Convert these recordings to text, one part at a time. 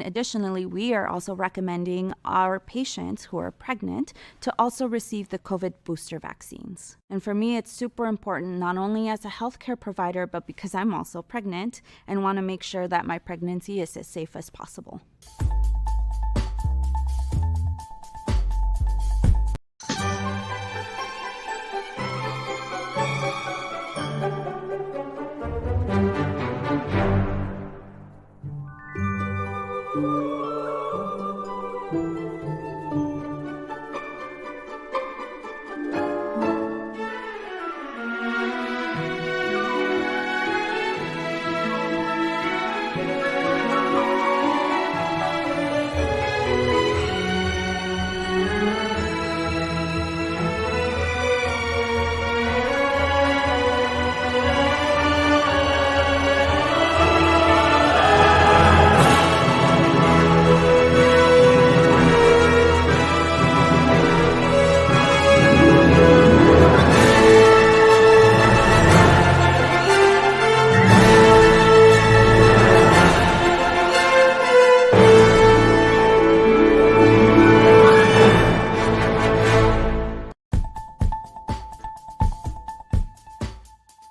Additionally, we are also recommending our patients who are pregnant to also receive the COVID booster vaccines. And for me, it's super important, not only as a healthcare provider, but because I'm also pregnant and want to make sure that my pregnancy is as safe as possible.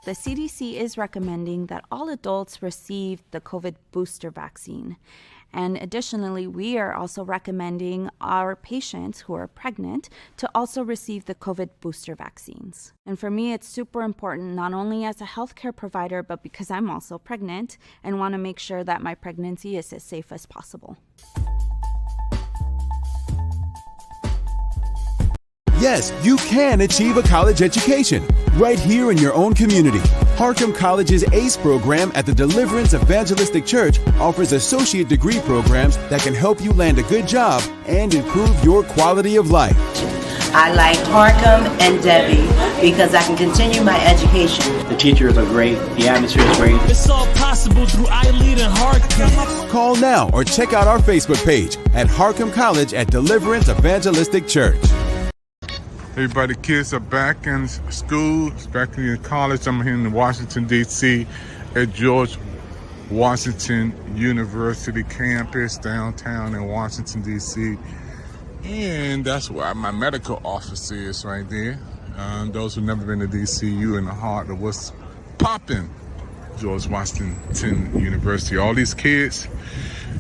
The CDC is recommending that all adults receive the COVID booster vaccine. And additionally, we are also recommending our patients who are pregnant to also receive the COVID booster vaccines. And for me, it's super important, not only as a healthcare provider, but because I'm also pregnant and want to make sure that my pregnancy is as safe as possible. Yes, you can achieve a college education right here in your own community. Harcum College's ACE program at the Deliverance Evangelistic Church offers associate degree programs that can help you land a good job and improve your quality of life. I like Harcum and Debbie because I can continue my education. The teachers are great. The atmosphere is great. It's all possible through iLead and Harcum. Call now or check out our Facebook page at Harcum College at Deliverance Evangelistic Church. Everybody, kids are back in school, back in college. I'm here in Washington, D.C. at George Washington University campus downtown in Washington, D.C. And that's where my medical office is right there. Those who've never been to D.C., you in the heart of what's popping, George Washington University. All these kids,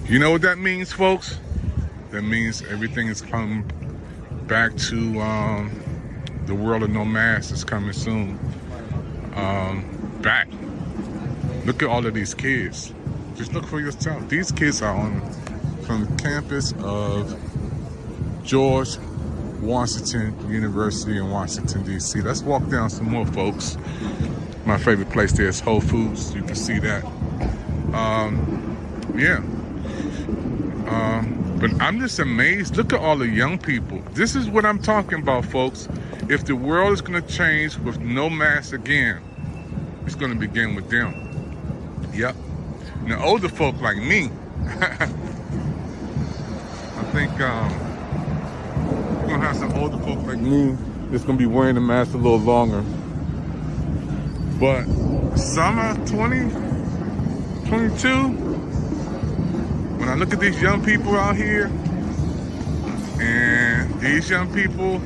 you know what that means, folks? That means everything is coming back to the world of no mask is coming soon. Back. Look at all of these kids. Just look for yourself. These kids are from the campus of George Washington University in Washington, D.C. Let's walk down some more, folks. My favorite place there is Whole Foods. You can see that. But I'm just amazed. Look at all the young people. This is what I'm talking about, folks. If the world is going to change with no mask again, it's going to begin with them. Yep. Now, older folk like me, I think we're going to have some older folk like me that's going to be wearing the mask a little longer. But summer 2022, when I look at these young people out here, and these young people,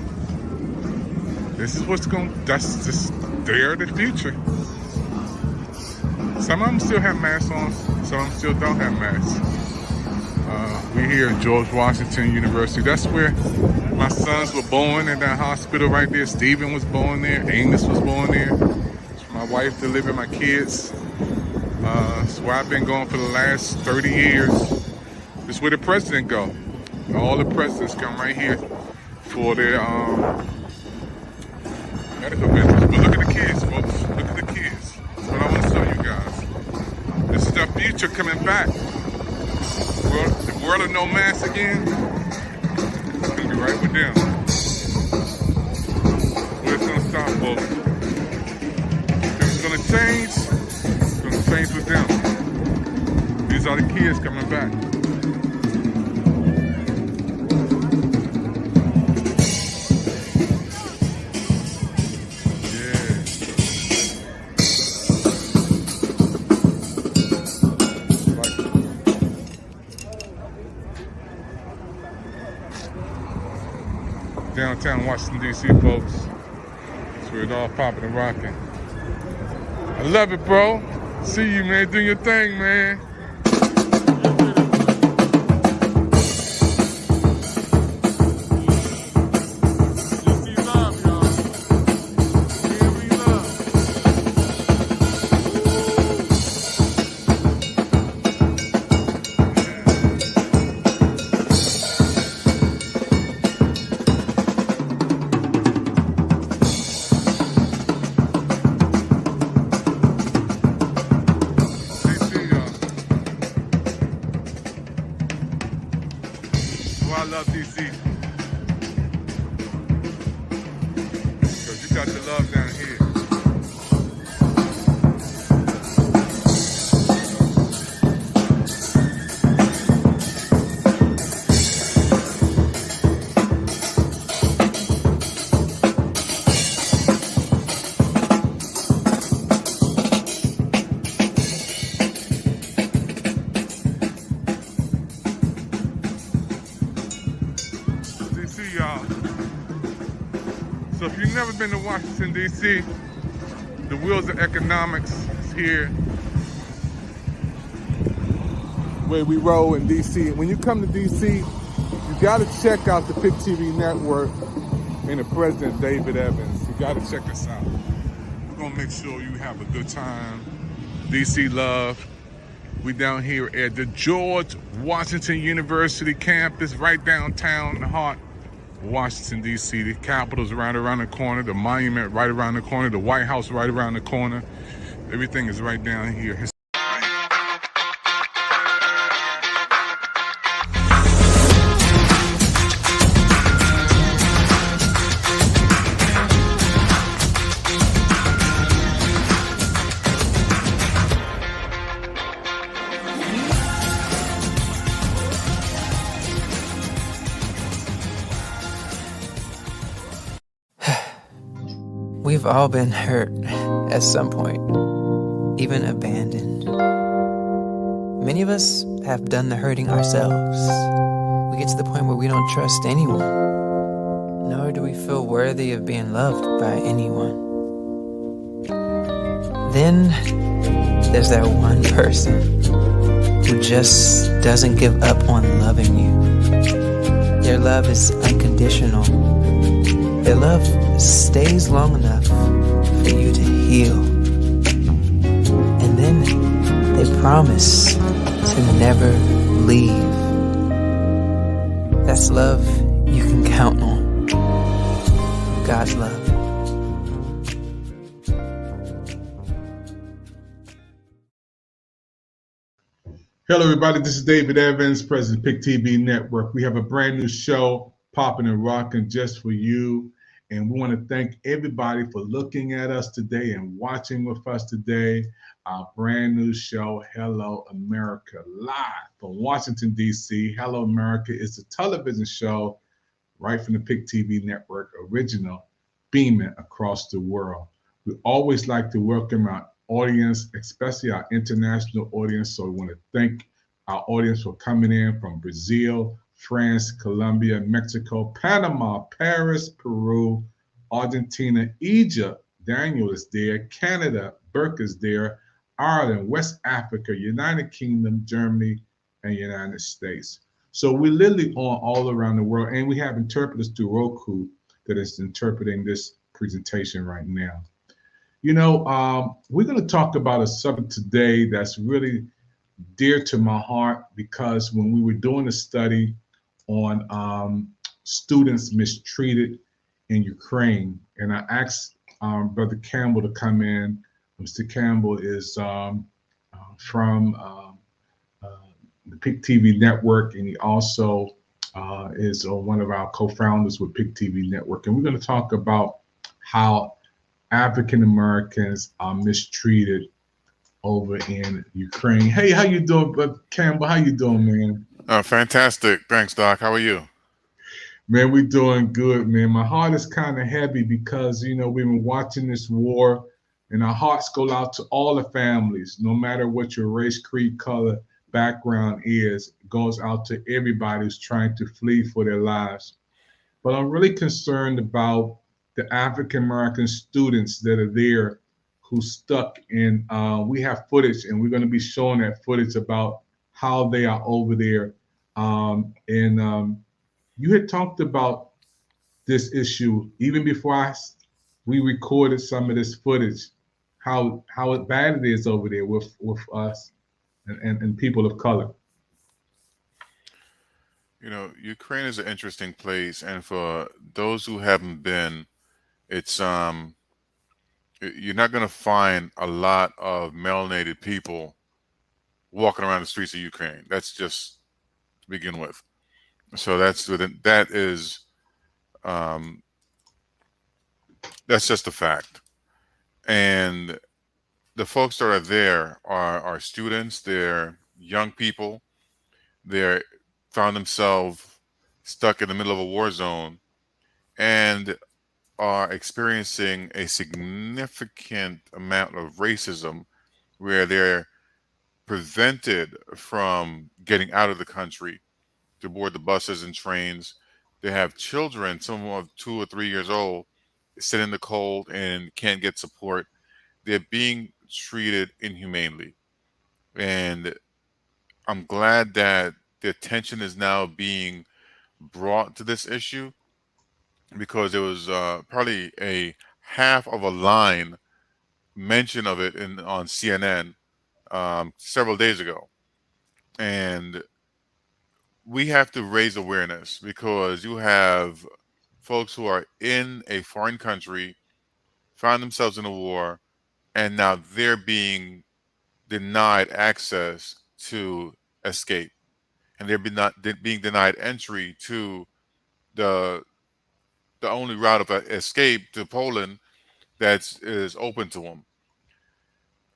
this is what's they're the future. Some of them still have masks on, some of them still don't have masks. We're here at George Washington University. That's where my sons were born, in that hospital right there. Stephen was born there, Amos was born there. My wife delivered my kids. That's where I've been going for the last 30 years. This is where the president go. All the presidents come right here for their medical business. But look at the kids, folks. Look at the kids. That's what I want to show you guys. This is the future coming back. The world of no mask again. It's going to be right with them. Where it's going to stop, folks. If it's going to change, it's going to change with them. These are the kids coming back. downtown Washington, D.C., folks. That's where it all popping and rocking. I love it, bro. See you, man. Do your thing, man. I love DC. Because you got the love down here. DC, y'all. So if you've never been to Washington, D.C., the wheels of economics is here. Where we roll in D.C. When you come to D.C., you got to check out the Pick TV network and the President David Evans. You got to check us out. We're going to make sure you have a good time. D.C. love. We down here at the George Washington University campus, right downtown in the heart of Washington, D.C. The Capitol's right around the corner, the Monument right around the corner, the White House right around the corner. Everything is right down here. We've all been hurt at some point, even abandoned. Many of us have done the hurting ourselves. We get to the point where we don't trust anyone, nor do we feel worthy of being loved by anyone. Then there's that one person who just doesn't give up on loving you. Their love is unconditional. Their love stays long enough for you to heal. And then they promise to never leave. That's love you can count on. God's love. Hello, everybody. This is David Evans, President Pick TV Network. We have a brand new show popping and rocking just for you. And we want to thank everybody for looking at us today and watching with us today. Our brand new show, Hello America, live from Washington, D.C. Hello America is a television show right from the Pick TV Network, original, beaming across the world. We always like to welcome our audience, especially our international audience. So we want to thank our audience for coming in from Brazil, France, Colombia, Mexico, Panama, Paris, Peru, Argentina, Egypt. Daniel is there. Canada, Burke is there. Ireland, West Africa, United Kingdom, Germany, and United States. So we're literally on all around the world, and we have interpreters through Roku that is interpreting this presentation right now. You know, we're going to talk about a subject today that's really dear to my heart, because when we were doing a study on students mistreated in Ukraine, and I asked Brother Campbell to come in. Mr. Campbell is from the Pick TV Network, and he also is one of our co-founders with Pick TV Network. And we're going to talk about how African Americans are mistreated over in Ukraine. Hey, how you doing, Brother Campbell? How you doing, man? Fantastic. Thanks, Doc. How are you? Man, we're doing good, man. My heart is kind of heavy because, you know, we've been watching this war, and our hearts go out to all the families, no matter what your race, creed, color, background is. It goes out to everybody who's trying to flee for their lives. but I'm really concerned about the African American students that are there who stuck in. We have footage, and we're going to be showing that footage about how they are over there. You had talked about this issue even before we recorded some of this footage, how bad it is over there with us and people of color. You know, Ukraine is an interesting place, and for those who haven't been, it's you're not going to find a lot of melanated people walking around the streets of Ukraine. That's just to begin with. So that's just a fact. And the folks that are there are students, they're young people, they're found themselves stuck in the middle of a war zone and are experiencing a significant amount of racism where they're prevented from getting out of the country to board the buses and trains. They have children, some of 2 or 3 years old, sit in the cold and can't get support. They're being treated inhumanely. And I'm glad that the attention is now being brought to this issue, because there was probably a half of a line mention of it on CNN several days ago. And we have to raise awareness, because you have folks who are in a foreign country, find themselves in a war, and now they're being denied access to escape. And they're being denied entry to the only route of escape to Poland that is open to them.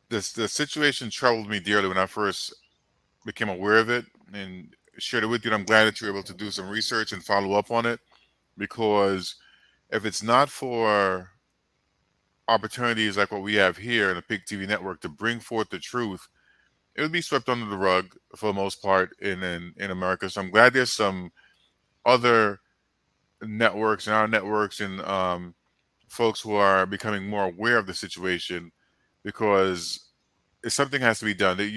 The situation troubled me dearly when I first became aware of it and shared it with you. And I'm glad that you're able to do some research and follow up on it, because if it's not for opportunities like what we have here in the PIC TV network to bring forth the truth, it would be swept under the rug for the most part in America. So I'm glad there's some other networks and our networks and folks who are becoming more aware of the situation, because if something has to be done, that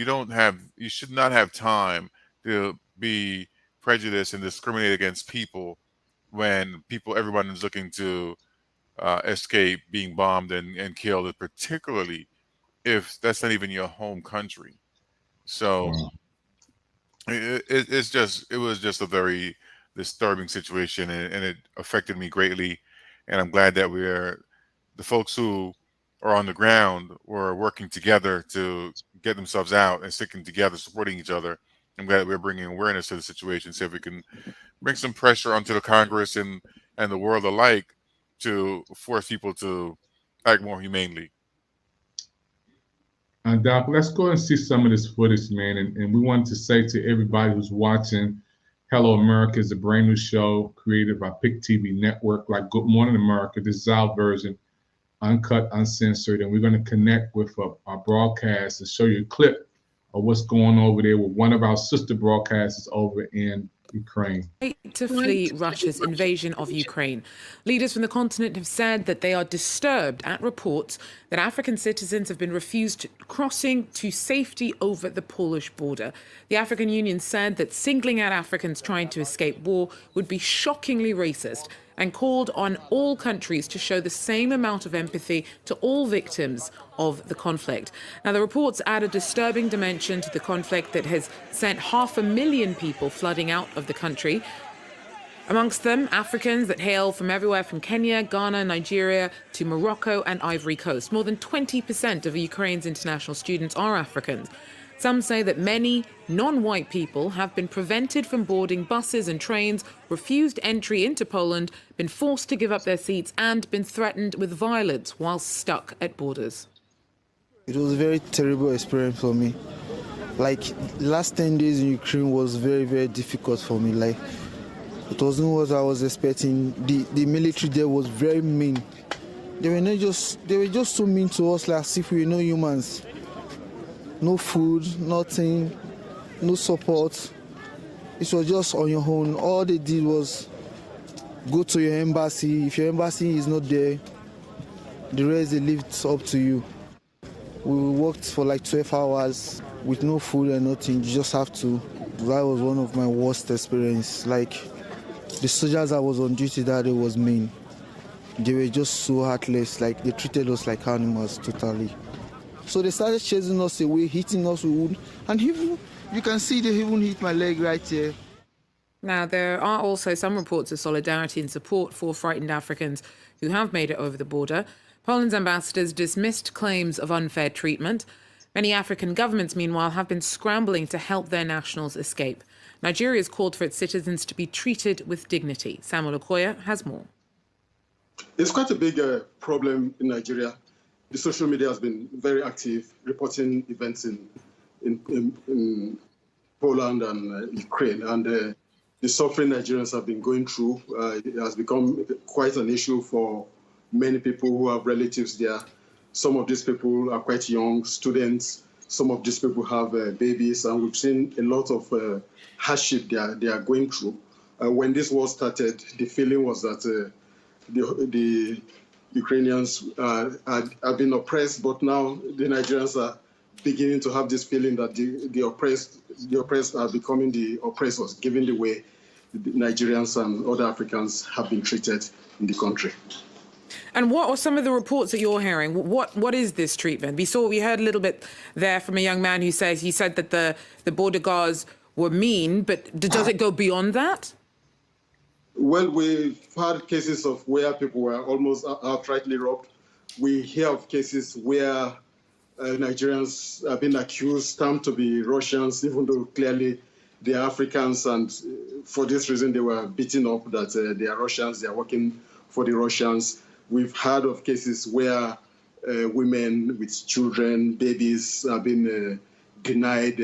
you should not have time to be prejudiced and discriminate against people when everyone is looking to escape being bombed and killed, and particularly if that's not even your home country. So it was just a very disturbing situation, and it affected me greatly. And I'm glad that the folks who are on the ground were working together to get themselves out and sticking together, supporting each other. I'm glad that we're bringing awareness to the situation, see if we can bring some pressure onto the Congress and the world alike to force people to act more humanely. Doc, let's go and see some of this footage, man. And we want to say to everybody who's watching, Hello America is a brand new show created by PIC TV Network, like Good Morning America. This is our version, uncut, uncensored. And we're going to connect with our broadcast and show you a clip of what's going on over there with one of our sister broadcasters over in Ukraine. To flee Russia's invasion of Ukraine. Leaders from the continent have said that they are disturbed at reports that African citizens have been refused crossing to safety over the Polish border. The African Union said that singling out Africans trying to escape war would be shockingly racist, and called on all countries to show the same amount of empathy to all victims of the conflict. Now, the reports add a disturbing dimension to the conflict that has sent 500,000 people flooding out of the country. Amongst them, Africans that hail from everywhere from Kenya, Ghana, Nigeria to Morocco and Ivory Coast. More than 20% of Ukraine's international students are Africans. Some say that many non-white people have been prevented from boarding buses and trains, refused entry into Poland, been forced to give up their seats, and been threatened with violence while stuck at borders. It was a very terrible experience for me. Like, last 10 days in Ukraine was very, very difficult for me. Like, it wasn't what I was expecting. The military there was very mean. They were just so mean to us, like as if we were no humans. No food, nothing, no support. It was just on your own. All they did was go to your embassy. If your embassy is not there, the rest they leave it up to you. We worked for like 12 hours with no food and nothing. You just have to. That was one of my worst experience. Like, the soldiers that was on duty that day was mean. They were just so heartless. Like, they treated us like animals totally. So they started chasing us away, hitting us with wood. And even, you can see they even hit my leg right here. Now, there are also some reports of solidarity and support for frightened Africans who have made it over the border. Poland's ambassadors dismissed claims of unfair treatment. Many African governments, meanwhile, have been scrambling to help their nationals escape. Nigeria has called for its citizens to be treated with dignity. Samuel Okoye has more. It's quite a big problem in Nigeria. The social media has been very active, reporting events in Poland and Ukraine. And the suffering Nigerians have been going through, it has become quite an issue for many people who have relatives there. Some of these people are quite young, students. Some of these people have babies, and we've seen a lot of hardship they are going through. When this war started, the feeling was that the Ukrainians have been oppressed, but now the Nigerians are beginning to have this feeling that the oppressed are becoming the oppressors, given the way the Nigerians and other Africans have been treated in the country. And what are some of the reports that you're hearing? What is this treatment? We heard a little bit there from a young man who said that the border guards were mean, but does it go beyond that? Well, we've had cases of where people were almost outrightly robbed. We hear of cases where Nigerians have been accused, termed to be Russians, even though clearly they are Africans, and for this reason they were beaten up that they are Russians, they are working for the Russians. We've heard of cases where women with children, babies, have been denied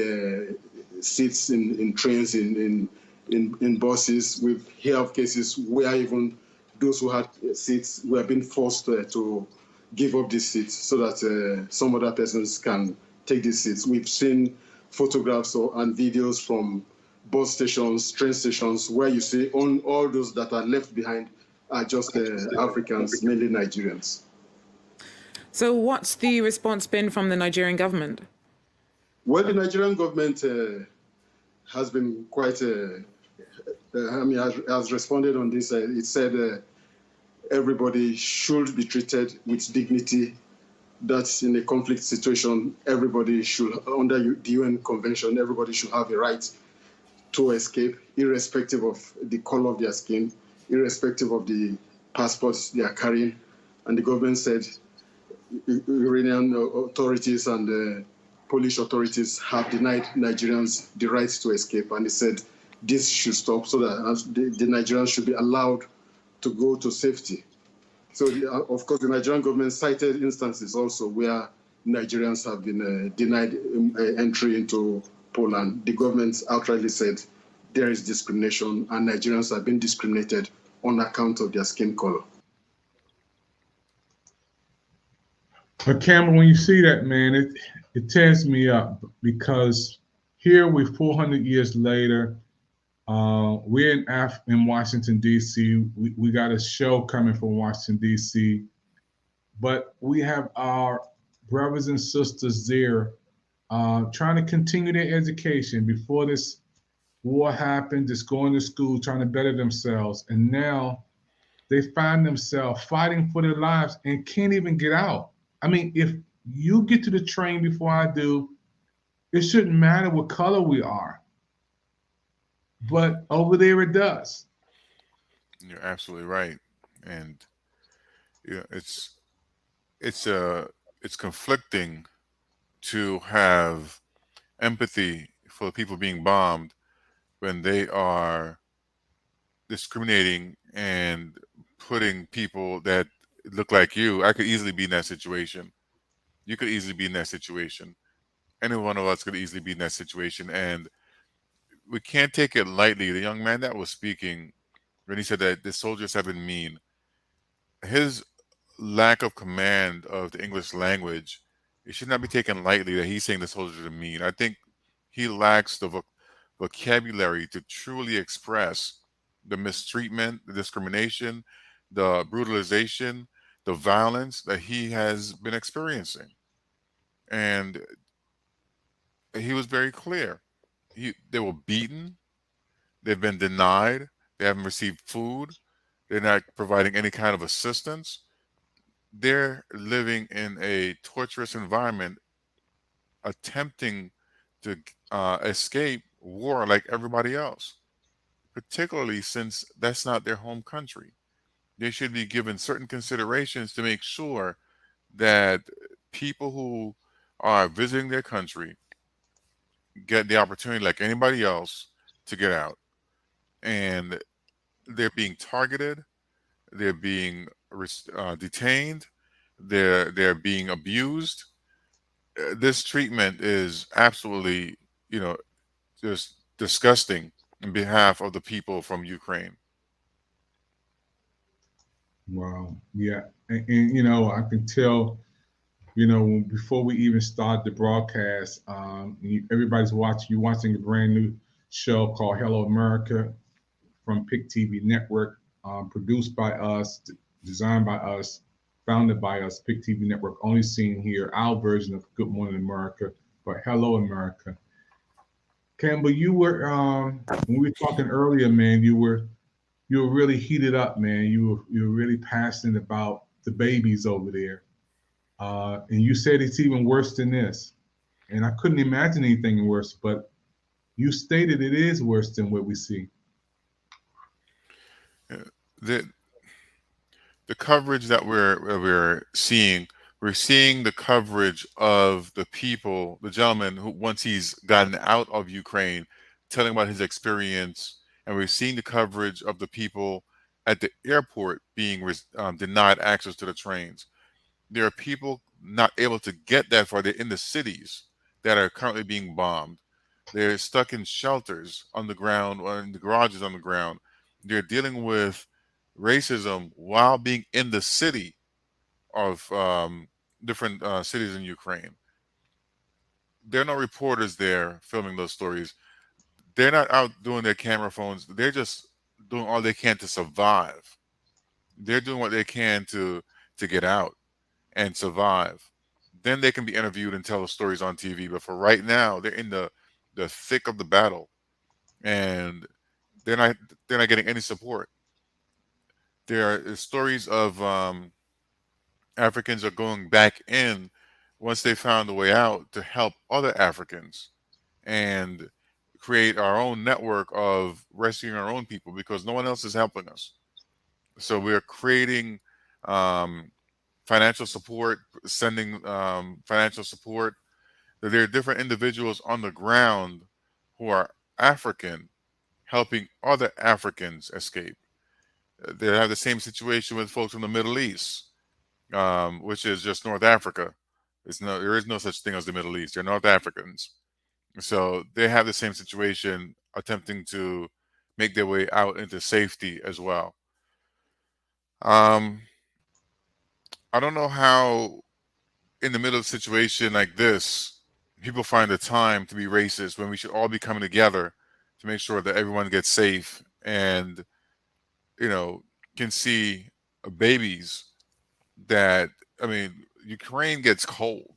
seats in trains, in buses. We've heard of cases where even those who had seats were being forced to give up these seats so that some other persons can take these seats. We've seen photographs and videos from bus stations, train stations, where you see all those that are left behind are just Africans, mainly Nigerians. So what's the response been from the Nigerian government? Well, the Nigerian government has been quite, has responded on this. It said everybody should be treated with dignity. That's in a conflict situation, everybody should, under the UN Convention, everybody should have a right to escape, irrespective of the color of their skin, irrespective of the passports they are carrying. And the government said Iranian authorities and Polish authorities have denied Nigerians the right to escape. And they said this should stop so that the Nigerians should be allowed to go to safety. So, of course, the Nigerian government cited instances also where Nigerians have been denied entry into Poland. The government outrightly said there is discrimination and Nigerians have been discriminated on account of their skin color. But Cameron, when you see that, man, it tears me up, because here we're 400 years later. We're in Washington, D.C. We got a show coming from Washington, D.C. But we have our brothers and sisters there trying to continue their education before this war happened, just going to school, trying to better themselves. And now they find themselves fighting for their lives and can't even get out. I mean, if you get to the train before I do, it shouldn't matter what color we are. But over there it does. You're absolutely right. And it's conflicting to have empathy for the people being bombed when they are discriminating and putting people that look like you. I could easily be in that situation. You could easily be in that situation. Any one of us could easily be in that situation. And we can't take it lightly. The young man that was speaking, when he said that the soldiers have been mean, his lack of command of the English language, it should not be taken lightly that he's saying the soldiers are mean. I think he lacks the vocabulary to truly express the mistreatment, the discrimination, the brutalization, the violence that he has been experiencing. And he was very clear. They were beaten, they've been denied, they haven't received food, they're not providing any kind of assistance. They're living in a torturous environment, attempting to escape war like everybody else, particularly since that's not their home country. They should be given certain considerations to make sure that people who are visiting their country get the opportunity, like anybody else, to get out. And they're being targeted, they're being detained, they're being abused. This treatment is absolutely, you know, just disgusting in behalf of the people from Ukraine. Wow. Yeah. And you know, I can tell, you know, before we even start the broadcast, everybody's watching, you're watching a brand new show called Hello America from PIC TV Network, produced by us, designed by us, founded by us, PIC TV Network, only seen here, our version of Good Morning America, but Hello America. Campbell, you were, when we were talking earlier, man, you were really heated up, man. You were really passionate about the babies over there. And you said it's even worse than this. And I couldn't imagine anything worse, but you stated it is worse than what we see. The coverage that we're seeing the coverage of the people, the gentleman who, once he's gotten out of Ukraine, telling about his experience, and we're seeing the coverage of the people at the airport being denied access to the trains. There are people not able to get that far. They're in the cities that are currently being bombed. They're stuck in shelters on the ground or in the garages on the ground. They're dealing with racism while being in the city of different cities in Ukraine. There are no reporters there filming those stories. They're not out doing their camera phones. They're just doing all they can to survive. They're doing what they can to get out and survive. Then they can be interviewed and tell the stories on TV. But for right now, they're in the thick of the battle, and they're not getting any support. There are stories of Africans are going back in once they found a way out to help other Africans and create our own network of rescuing our own people because no one else is helping us. So we're creating financial support, sending financial support. There are different individuals on the ground who are African helping other Africans escape. They have the same situation with folks from the Middle East, which is just North Africa. There is no such thing as the Middle East. They're North Africans. So they have the same situation, attempting to make their way out into safety as well. I don't know how, in the middle of a situation like this, people find the time to be racist when we should all be coming together to make sure that everyone gets safe and, you know, can see babies that, I mean, Ukraine gets cold.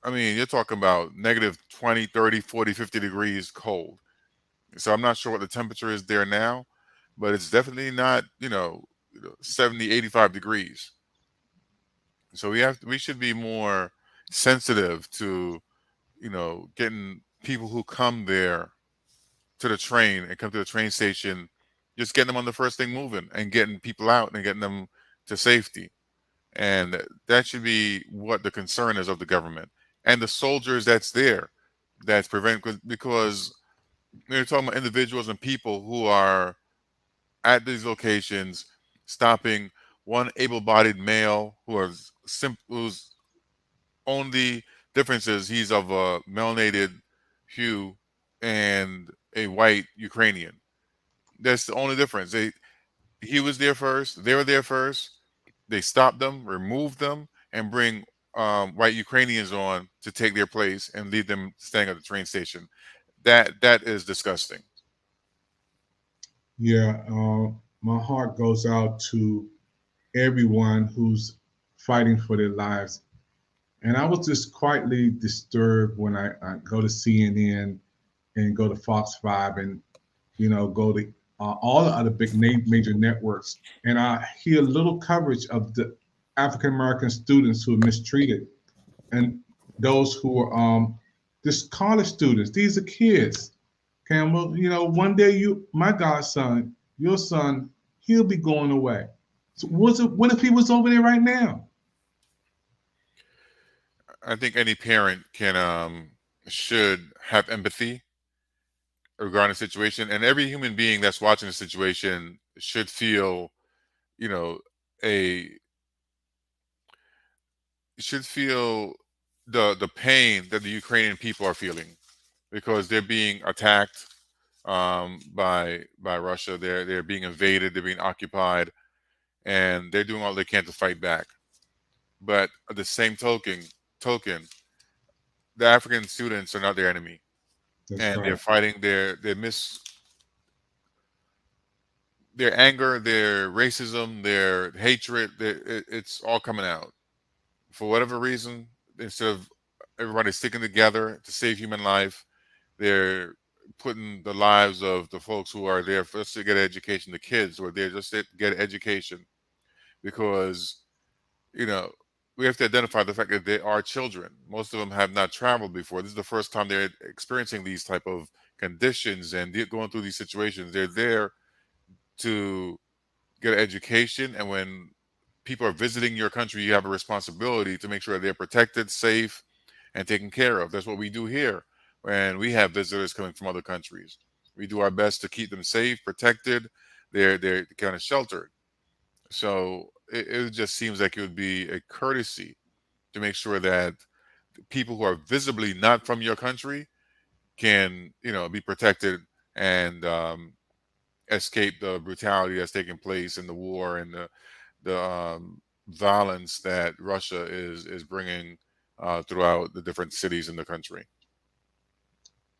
I mean, you're talking about negative 20, 30, 40, 50 degrees cold. So I'm not sure what the temperature is there now, but it's definitely not, 70, 85 degrees. So we should be more sensitive to, getting people who come there to the train and come to the train station, just getting them on the first thing moving and getting people out and getting them to safety. And that should be what the concern is of the government and the soldiers that's there, that's preventing, because we're talking about individuals and people who are at these locations, stopping one able-bodied male whose only difference is he's of a melanated hue and a white Ukrainian. That's the only difference. He was there first. They were there first. They stopped them, removed them, and bring white Ukrainians on to take their place and leave them staying at the train station. That is disgusting. Yeah, my heart goes out to everyone who's fighting for their lives. And I was just quietly disturbed when I go to CNN and go to Fox 5 and, go to all the other big major networks. And I hear little coverage of the African American students who are mistreated and those who are just college students. These are kids. Campbell, one day my godson, your son, he'll be going away. So what if he was over there right now? I think any parent should have empathy regarding the situation, and every human being that's watching the situation should feel, you know, a should feel the pain that the Ukrainian people are feeling because they're being attacked by Russia. They're being invaded. They're being occupied, and they're doing all they can to fight back. But at the same token, the African students are not their enemy, and they're fighting their anger, their racism, their hatred. It's all coming out for whatever reason. Instead of everybody sticking together to save human life, they're putting the lives of the folks who are there just to get an education, the kids who are there just to get an education, because we have to identify the fact that they are children. Most of them have not traveled before. This is the first time they're experiencing these type of conditions and going through these situations. They're there to get an education, and when people are visiting your country, you have a responsibility to make sure they're protected, safe, and taken care of. That's what we do here when we have visitors coming from other countries. We do our best to keep them safe, protected. They're kind of sheltered. So it just seems like it would be a courtesy to make sure that people who are visibly not from your country can, be protected and escape the brutality that's taking place in the war and the violence that Russia is bringing throughout the different cities in the country.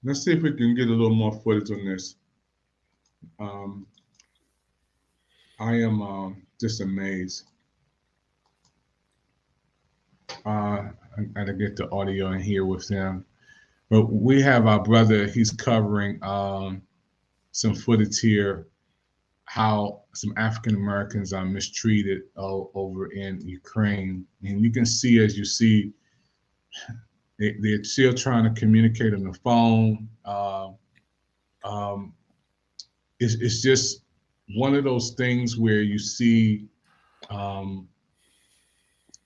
Let's see if we can get a little more footage on this. I am just amazed. I gotta get the audio in here with them. But we have our brother, he's covering some footage here, how some African Americans are mistreated over in Ukraine. And you can see, as you see, they're still trying to communicate on the phone. It's just one of those things where you see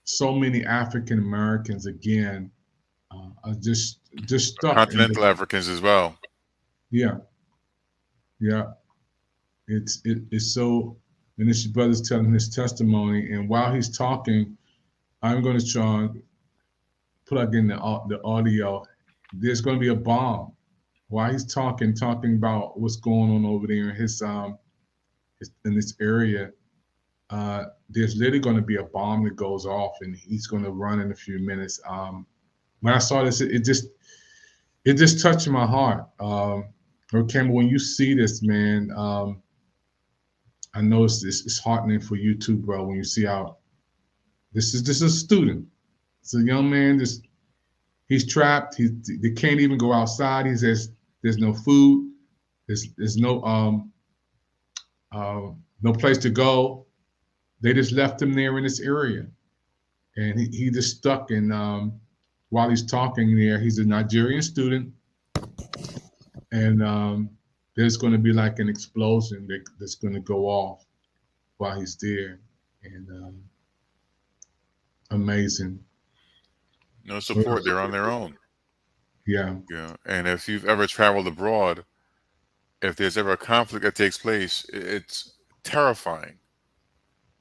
so many African Americans again are just stuck. Continental Africans as well. Yeah. It's so. And this brother's telling his testimony, and while he's talking, I'm going to try and plug in the audio. There's going to be a bomb while he's talking about what's going on over there in his in this area. There's literally going to be a bomb that goes off, and he's going to run in a few minutes. When I saw this, it just touched my heart. Campbell, when you see this, man, I know it's heartening for you too, bro. When you see how this is a student, it's a young man. He's trapped. They can't even go outside. He says there's no food. There's no place to go. They just left him there in this area, and he just stuck. And while he's talking there, he's a Nigerian student, and there's going to be like an explosion that's going to go off while he's there, and amazing. No support. They're on their own. Yeah. And if you've ever traveled abroad, if there's ever a conflict that takes place, it's terrifying.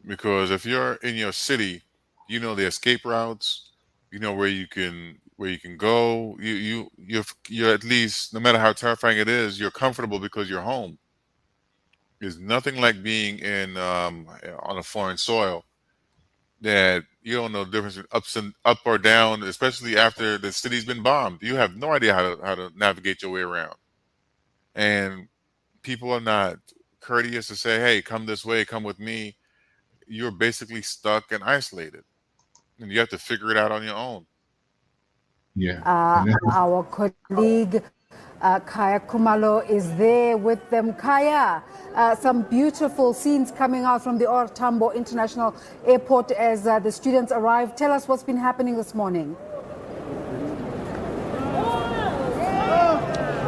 Because if you're in your city, you know the escape routes, you know where you can go. You're at least, no matter how terrifying it is, you're comfortable because you're home. There's nothing like being in on a foreign soil that you don't know the difference between up or down, especially after the city's been bombed. You have no idea how to navigate your way around, and people are not courteous to say, hey, come this way, come with me, you're basically stuck and isolated. And you have to figure it out on your own. Yeah. Our colleague Kaya Kumalo is there with them. Kaya, some beautiful scenes coming out from the OR Tambo International Airport as the students arrive. Tell us what's been happening this morning.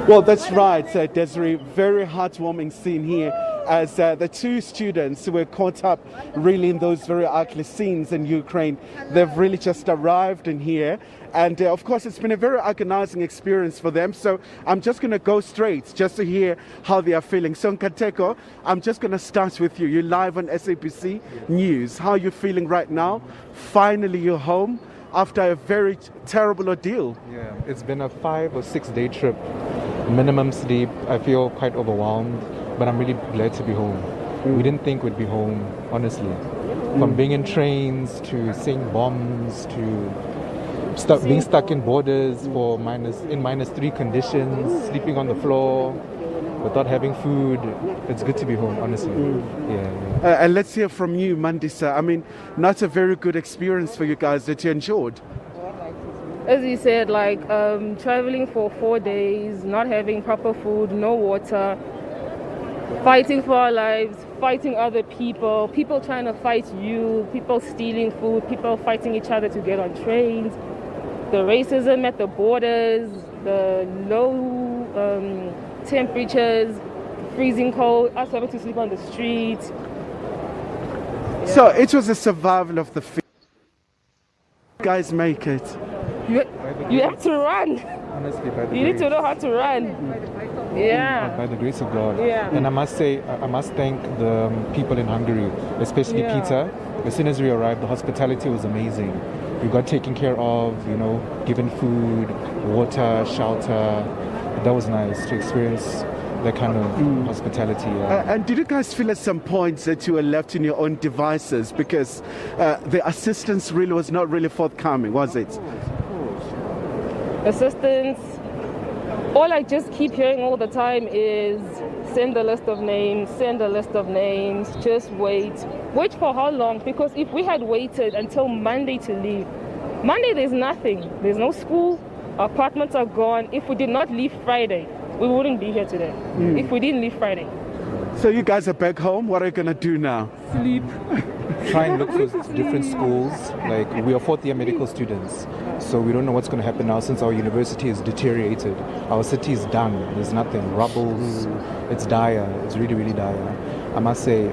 Well, that's right, Desiree. Very heartwarming scene here as the two students who were caught up really in those very ugly scenes in Ukraine. They've really just arrived in here. And of course, it's been a very agonizing experience for them. So I'm just going to go straight just to hear how they are feeling. So Nkateko, I'm just going to start with you. You're live on SABC News. How are you feeling right now? Finally, you're home after a very terrible ordeal. Yeah, it's been a 5 or 6 day trip. Minimum sleep. I feel quite overwhelmed, but I'm really glad to be home. We didn't think we'd be home, honestly. From being in trains to seeing bombs to being stuck in borders for -3 conditions, sleeping on the floor without having food. It's good to be home, honestly. Yeah. And let's hear from you, Mandisa. I mean, not a very good experience for you guys that you endured. As you said, like traveling for 4 days, not having proper food, no water, fighting for our lives, fighting other people, people trying to fight you, people stealing food, people fighting each other to get on trains, the racism at the borders, the low temperatures, freezing cold, us having to sleep on the street. Yeah. So it was a survival of the fittest. You guys make it. You have to run. Honestly, by the you need to know how to run. Yeah. By the grace of God. Yeah. And I must say, I must thank the people in Hungary, especially Peter. As soon as we arrived, the hospitality was amazing. We got taken care of, given food, water, shelter. That was nice to experience that kind of hospitality. And did you guys feel at some point that you were left in your own devices because the assistance really was not really forthcoming, was it? Assistance. All I just keep hearing all the time is send a list of names, send a list of names, just wait. Wait for how long? Because if we had waited until Monday to leave, Monday there's nothing. There's no school, our apartments are gone. If we did not leave Friday, we wouldn't be here today. If we didn't leave Friday. So you guys are back home. What are you going to do now? Sleep. Try and look for different schools. Like, we are fourth-year medical students, so we don't know what's going to happen now since our university is deteriorated. Our city is done. There's nothing. Rubbles. It's dire. It's really, really dire. I must say,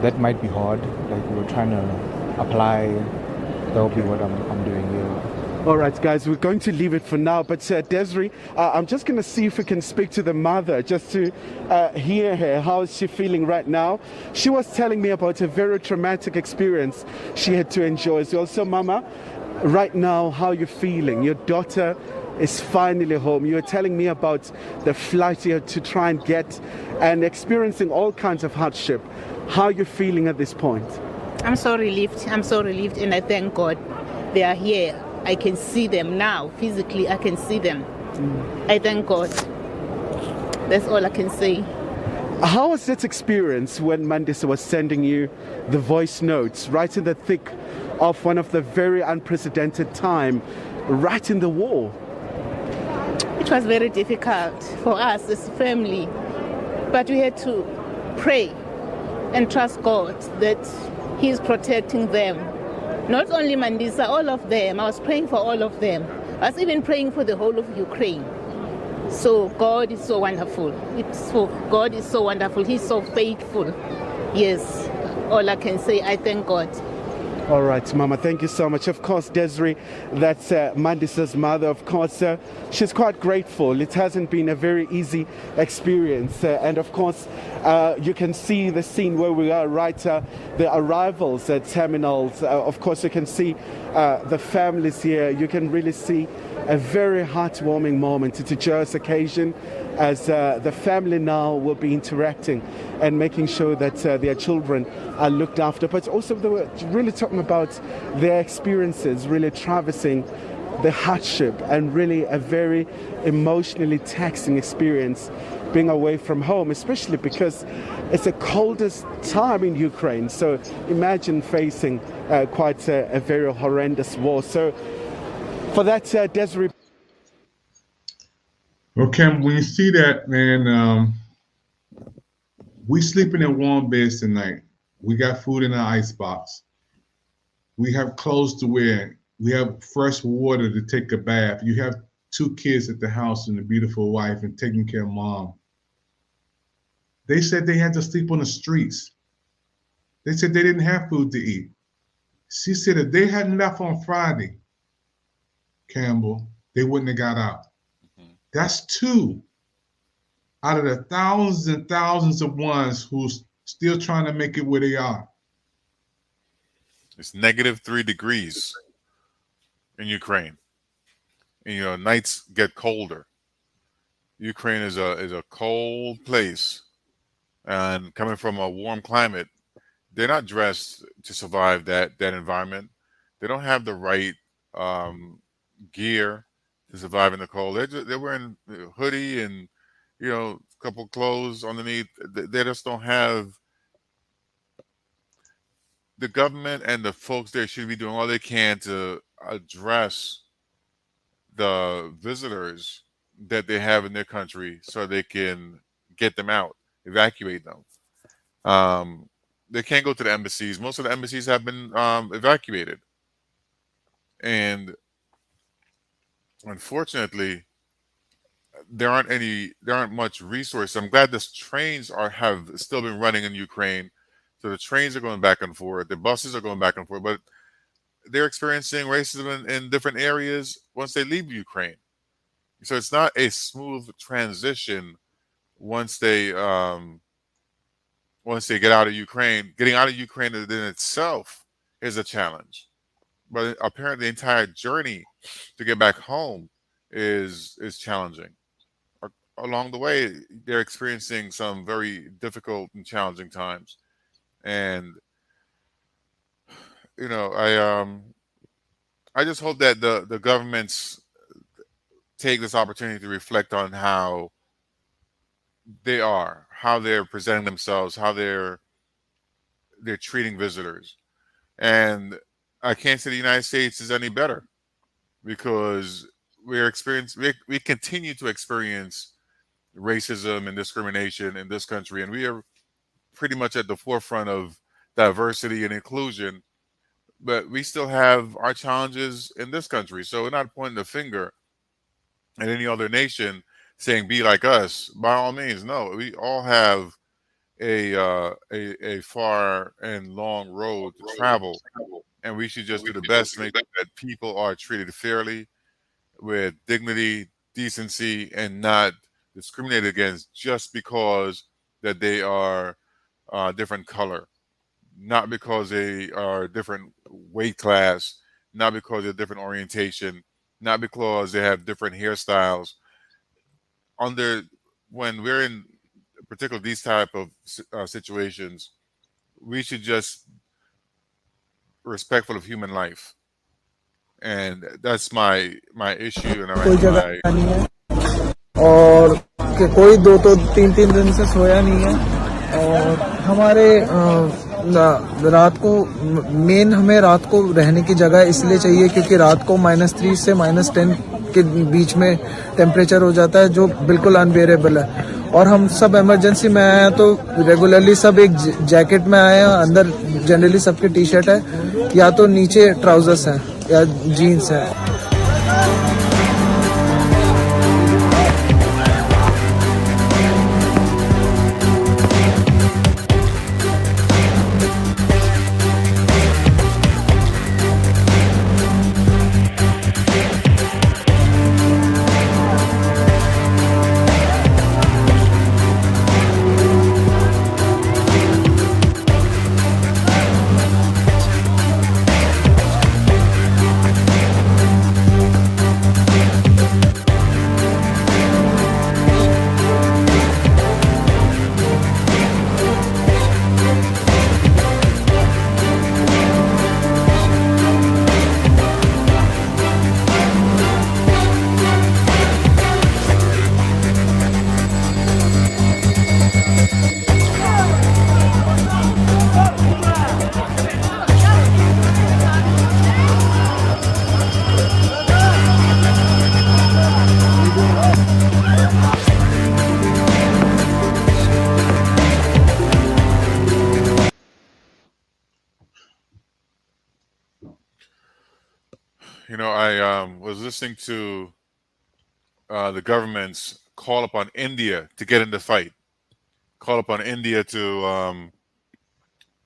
that might be hard. Like, we're trying to apply. That'll be what I'm doing here. All right, guys, we're going to leave it for now. But Desiree, I'm just going to see if we can speak to the mother just to hear her. How is she feeling right now? She was telling me about a very traumatic experience she had to endure as well. So, Mama, right now, how are you feeling? Your daughter is finally home. You were telling me about the flight you had to try and get and experiencing all kinds of hardship. How are you feeling at this point? I'm so relieved. I'm so relieved, and I thank God they are here. I can see them now. Physically, I can see them. I thank God. That's all I can say. How was that experience when Mandisa was sending you the voice notes right in the thick of one of the very unprecedented time, right in the war? It was very difficult for us as a family, but we had to pray and trust God that He is protecting them. Not only Mandisa, all of them. I was praying for all of them. I was even praying for the whole of Ukraine. So God is so wonderful. God is so wonderful. He's so faithful. Yes, all I can say, I thank God. All right, Mama, thank you so much. Of course, Desiree, that's Mandisa's mother. Of course, she's quite grateful. It hasn't been a very easy experience. And of course, you can see the scene where we are, right? The arrivals at terminals. Of course, you can see the families here. You can really see a very heartwarming moment. It's a joyous occasion as the family now will be interacting and making sure that their children are looked after. But also they were really talking about their experiences, really traversing the hardship and really a very emotionally taxing experience being away from home, especially because it's the coldest time in Ukraine. So imagine facing quite a very horrendous war. So for that, Desiree. Well, Cam, when you see that, man, we sleeping in warm beds tonight. We got food in our icebox. We have clothes to wear. We have fresh water to take a bath. You have 2 kids at the house and a beautiful wife and taking care of mom. They said they had to sleep on the streets. They said they didn't have food to eat. She said if they hadn't left on Friday, Campbell, they wouldn't have got out. That's 2 out of the thousands and thousands of ones who's still trying to make it where they are. It's -3 degrees in Ukraine. And, nights get colder. Ukraine is a cold place. And coming from a warm climate, they're not dressed to survive that environment. They don't have the right gear to survive in the cold. They're wearing a hoodie and a couple clothes underneath. They just don't have. The government and the folks there should be doing all they can to address the visitors that they have in their country so they can get them out, evacuate them. They can't go to the embassies. Most of the embassies have been evacuated. And unfortunately, there aren't much resources. I'm glad the trains have still been running in Ukraine. So the trains are going back and forth. The buses are going back and forth. But they're experiencing racism in different areas once they leave Ukraine. So it's not a smooth transition once they get out of Ukraine. Getting out of Ukraine in itself is a challenge. But apparently the entire journey to get back home is challenging. Along the way, they're experiencing some very difficult and challenging times. And I just hope that the governments take this opportunity to reflect on how they're presenting themselves, how they're treating visitors. And I can't say the United States is any better because we continue to experience racism and discrimination in this country, and we are pretty much at the forefront of diversity and inclusion, but we still have our challenges in this country. So we're not pointing the finger at any other nation saying be like us. By all means, no. We all have a far and long road to travel, and we should just do the best to make sure that people are treated fairly, with dignity, decency, and not discriminated against just because that they are different color, not because they are different weight class, not because they're different orientation, not because they have different hairstyles. When we're in particular these type of situations, we should just respectful of human life, and that's my issue. And और कि कोई 2-3 दिन से सोया नहीं है और हमारे रात को मेन हमें रात को रहने की जगह इसलिए चाहिए क्योंकि रात को -3 से -10 के बीच में टेम्परेचर हो जाता है जो बिल्कुल अनबेरेबल है और हम सब इमरजेंसी में आए हैं तो रेगुलरली सब एक जैकेट में आए हैं अंदर जनरली सबके टी शर्ट है या तो नीचे ट्राउजर्स हैं या जीन्स है You know, I was listening to the government's call upon India to get in the fight, call upon India to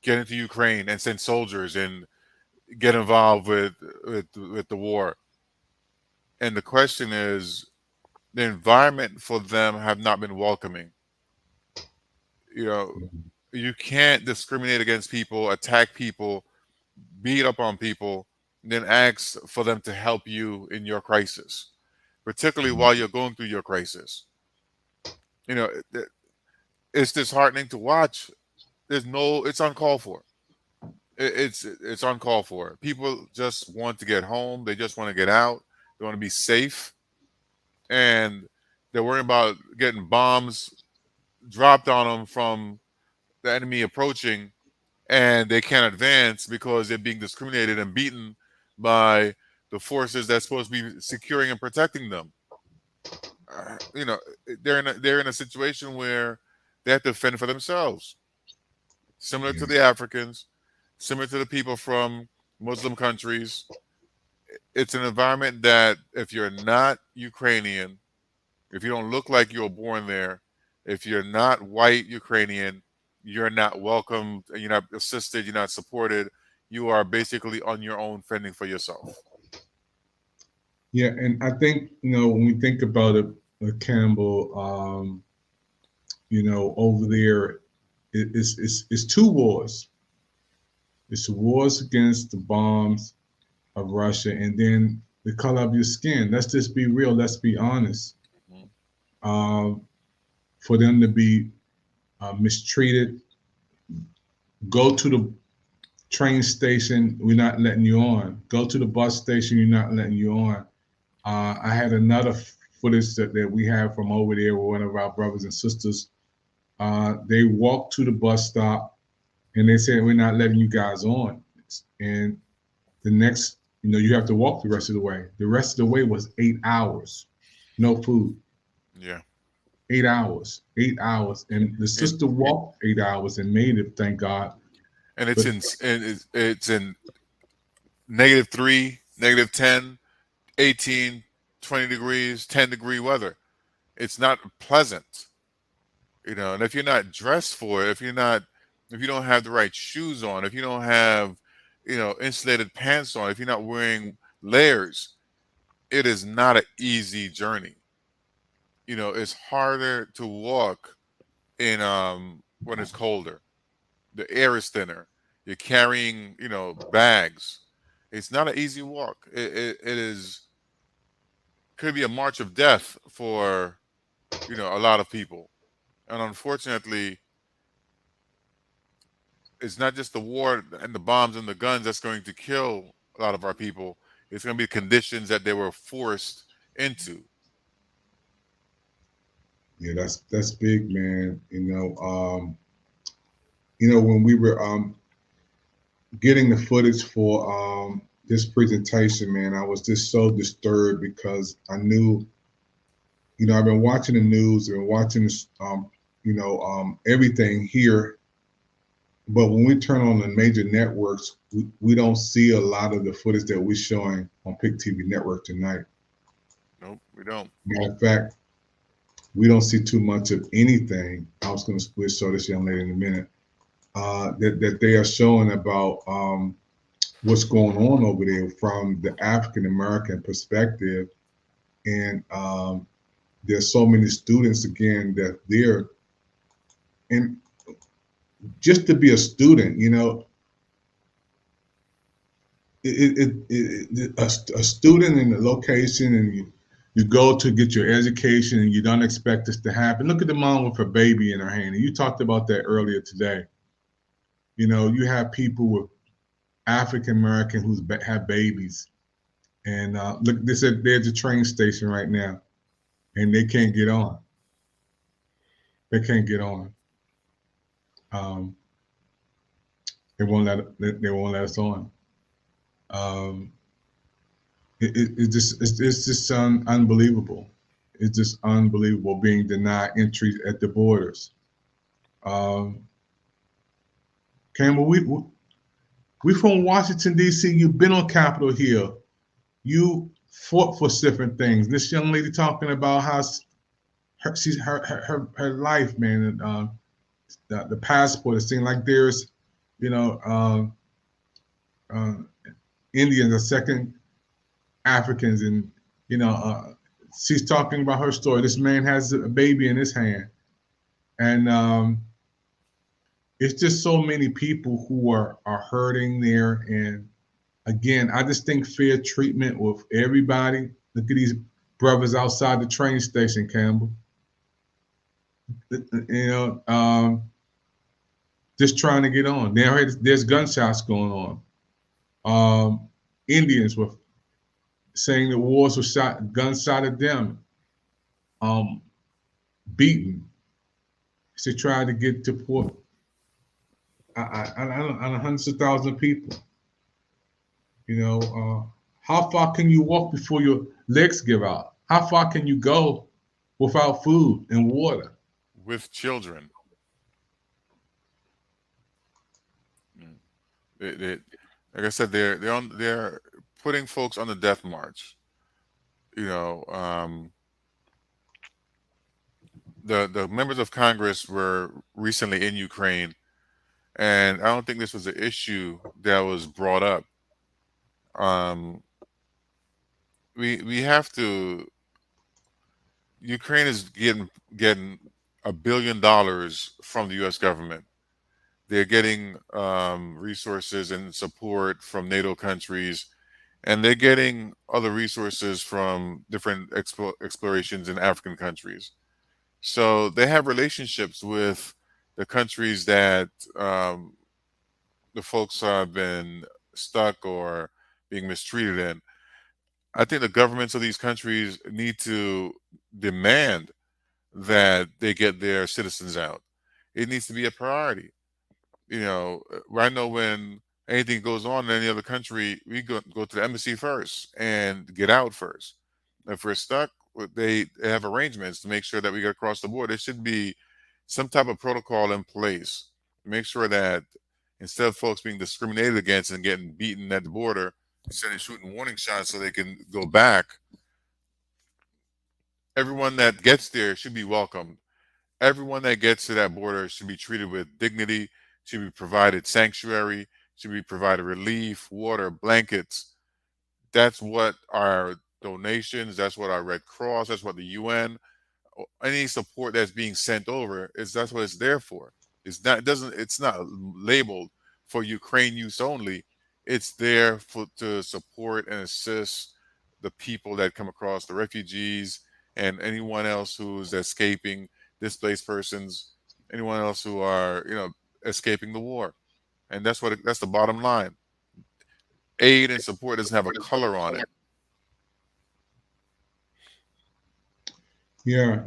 get into Ukraine and send soldiers and get involved with the war. And the question is, the environment for them have not been welcoming. You know, you can't discriminate against people, attack people, beat up on people, and then ask for them to help you in your crisis, particularly while you're going through your crisis. You know, it's disheartening to watch. It's uncalled for. It's uncalled for. People just want to get home. They just want to get out. They want to be safe, and they're worrying about getting bombs dropped on them from the enemy approaching, and they can't advance because they're being discriminated and beaten by the forces that's supposed to be securing and protecting them. You know, they're in a situation where they have to fend for themselves, similar to the Africans, similar to the people from Muslim countries. It's an environment that if you're not Ukrainian, if you don't look like you were born there, if you're not white Ukrainian, you're not welcomed, you're not assisted, you're not supported. You are basically on your own fending for yourself. Yeah, and I think, you know, when we think about it, Campbell, you know, over there, it's two wars. It's the wars against the bombs of Russia, and then the color of your skin. Let's just be real. Let's be honest. For them to be mistreated, go to the train station, we're not letting you on. Go to the bus station, you're not letting you on. I had another footage that we have from over there with one of our brothers and sisters. They walked to the bus stop and they said, we're not letting you guys on. And the next, you know, you have to walk the rest of the way. The rest of the way was 8 hours, no food. Yeah. 8 hours, 8 hours. And the sister walked 8 hours and made it, thank God. And it's in -3, -10, 18, 20 degrees, 10-degree weather. It's not pleasant, you know. And if you're not dressed for it, if you don't have the right shoes on, if you don't have, you know, insulated pants on, if you're not wearing layers, it is not an easy journey. You know, it's harder to walk in when it's colder. The air is thinner. You're carrying, you know, bags. It's not an easy walk. It could be a march of death for, you know, a lot of people. And unfortunately, it's not just the war and the bombs and the guns that's going to kill a lot of our people. It's going to be conditions that they were forced into. Yeah, that's big, man. You know, when we were getting the footage for this presentation, man, I was just so disturbed because I knew, you know, I've been watching the news and watching this, you know, everything here. But when we turn on the major networks, we don't see a lot of the footage that we're showing on PIC TV network tonight. Nope, we don't. Matter of fact, we don't see too much of anything. I was going to show this young lady in a minute. That they are showing about what's going on over there from the African American perspective, and there's so many students again that they're, and just to be a student, you know, a student in the location, and you go to get your education, and you don't expect this to happen. Look at the mom with her baby in her hand, and you talked about that earlier today. You know, you have people with African American who have babies, and look, they said there's a train station right now, and they can't get on. They can't get on. They won't let us on. It's just unbelievable. It's just unbelievable being denied entry at the borders. Campbell, we from Washington, D.C. You've been on Capitol Hill. you fought for different things. This young lady talking about how her life, man, the passport. It seemed like there's, Indians are second Africans, and she's talking about her story. This man has a baby in his hand, and it's just so many people who are hurting there. And again, I just think fair treatment with everybody. Look at these brothers outside the train station, Campbell. Just trying to get on. There's gunshots going on. Indians were saying the wars were guns shot at them, beaten. They tried to get to port. Hundreds of thousands of people. How far can you walk before your legs give out? How far can you go without food and water? With children. Like I said, they're putting folks on the death march. The members of Congress were recently in Ukraine, and I don't think this was an issue that was brought up. We have to. Ukraine is getting $1 billion from the U.S. government. They're getting resources and support from NATO countries, and they're getting other resources from different explorations in African countries. So they have relationships with the countries that the folks have been stuck or being mistreated in. I think the governments of these countries need to demand that they get their citizens out. It needs to be a priority. I know when anything goes on in any other country, we go to the embassy first and get out first. If we're stuck, they have arrangements to make sure that we get across the board. There should be some type of protocol in place to make sure that instead of folks being discriminated against and getting beaten at the border, instead of shooting warning shots so they can go back, everyone that gets there should be welcomed. Everyone that gets to that border should be treated with dignity, should be provided sanctuary, should be provided relief, water, blankets. That's what our donations, that's what our Red Cross, that's what the UN, any support that's being sent over, that's what it's there for. It's not labeled for Ukraine use only. It's there to support and assist the people that come across, the refugees and anyone else who's escaping, displaced persons, anyone else who are, escaping the war. And that's the bottom line. Aid and support doesn't have a color on it. Yeah,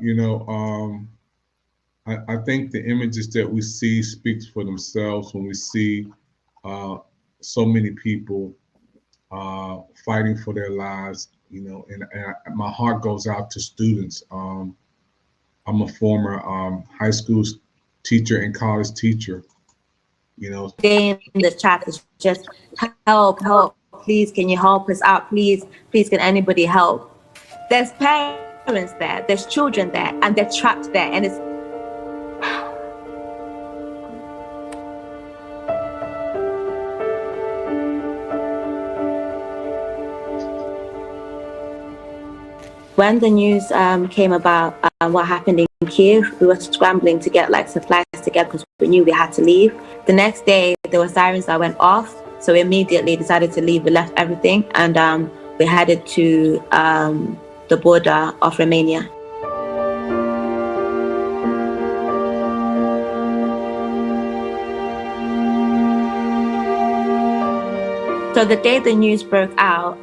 I think the images that we see speaks for themselves when we see so many people fighting for their lives, and my heart goes out to students. I'm a former high school teacher and college teacher. In the chat is just help, please, can you help us out, please, can anybody help? There's parents there, there's children there, and they're trapped there, and it's when the news came about what happened in Kyiv, we were scrambling to get supplies together because we knew we had to leave. The next day, there were sirens that went off, so we immediately decided to leave. We left everything, and we headed to the border of Romania. So the day the news broke out,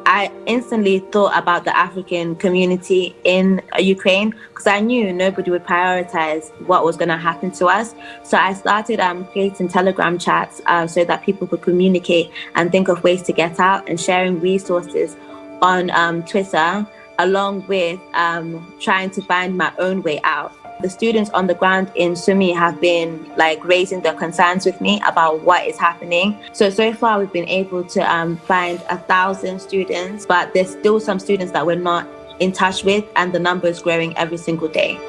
I instantly thought about the African community in Ukraine because I knew nobody would prioritize what was going to happen to us. So I started creating Telegram chats so that people could communicate and think of ways to get out, and sharing resources on Twitter, along with trying to find my own way out. The students on the ground in Sumi have been like raising their concerns with me about what is happening. So far we've been able to find 1,000 students, but there's still some students that we're not in touch with, and the number is growing every single day.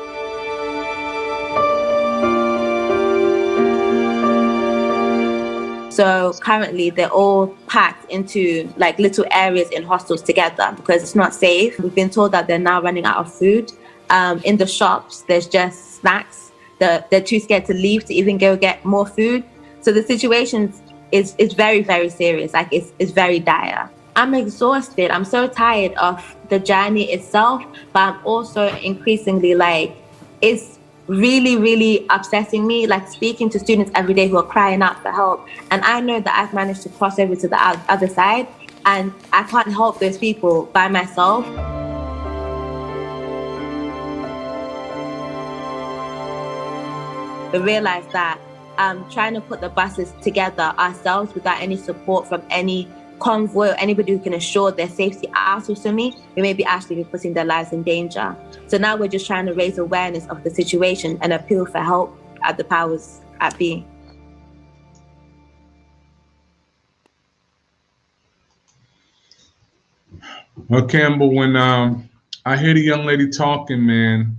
So currently they're all packed into like little areas in hostels together because it's not safe. We've been told that they're now running out of food. In the shops, there's just snacks. They're too scared to leave to even go get more food. So the situation is very, very serious. Like it's very dire. I'm exhausted. I'm so tired of the journey itself, but I'm also increasingly like, it's really, really upsetting me, like speaking to students every day who are crying out for help. And I know that I've managed to cross over to the other side, and I can't help those people by myself. We realize that trying to put the buses together ourselves without any support from any convoy or anybody who can assure their safety out of Sumi, we may be actually putting their lives in danger. So now we're just trying to raise awareness of the situation and appeal for help at the powers at be. Well, Campbell, when I hear the young lady talking, man,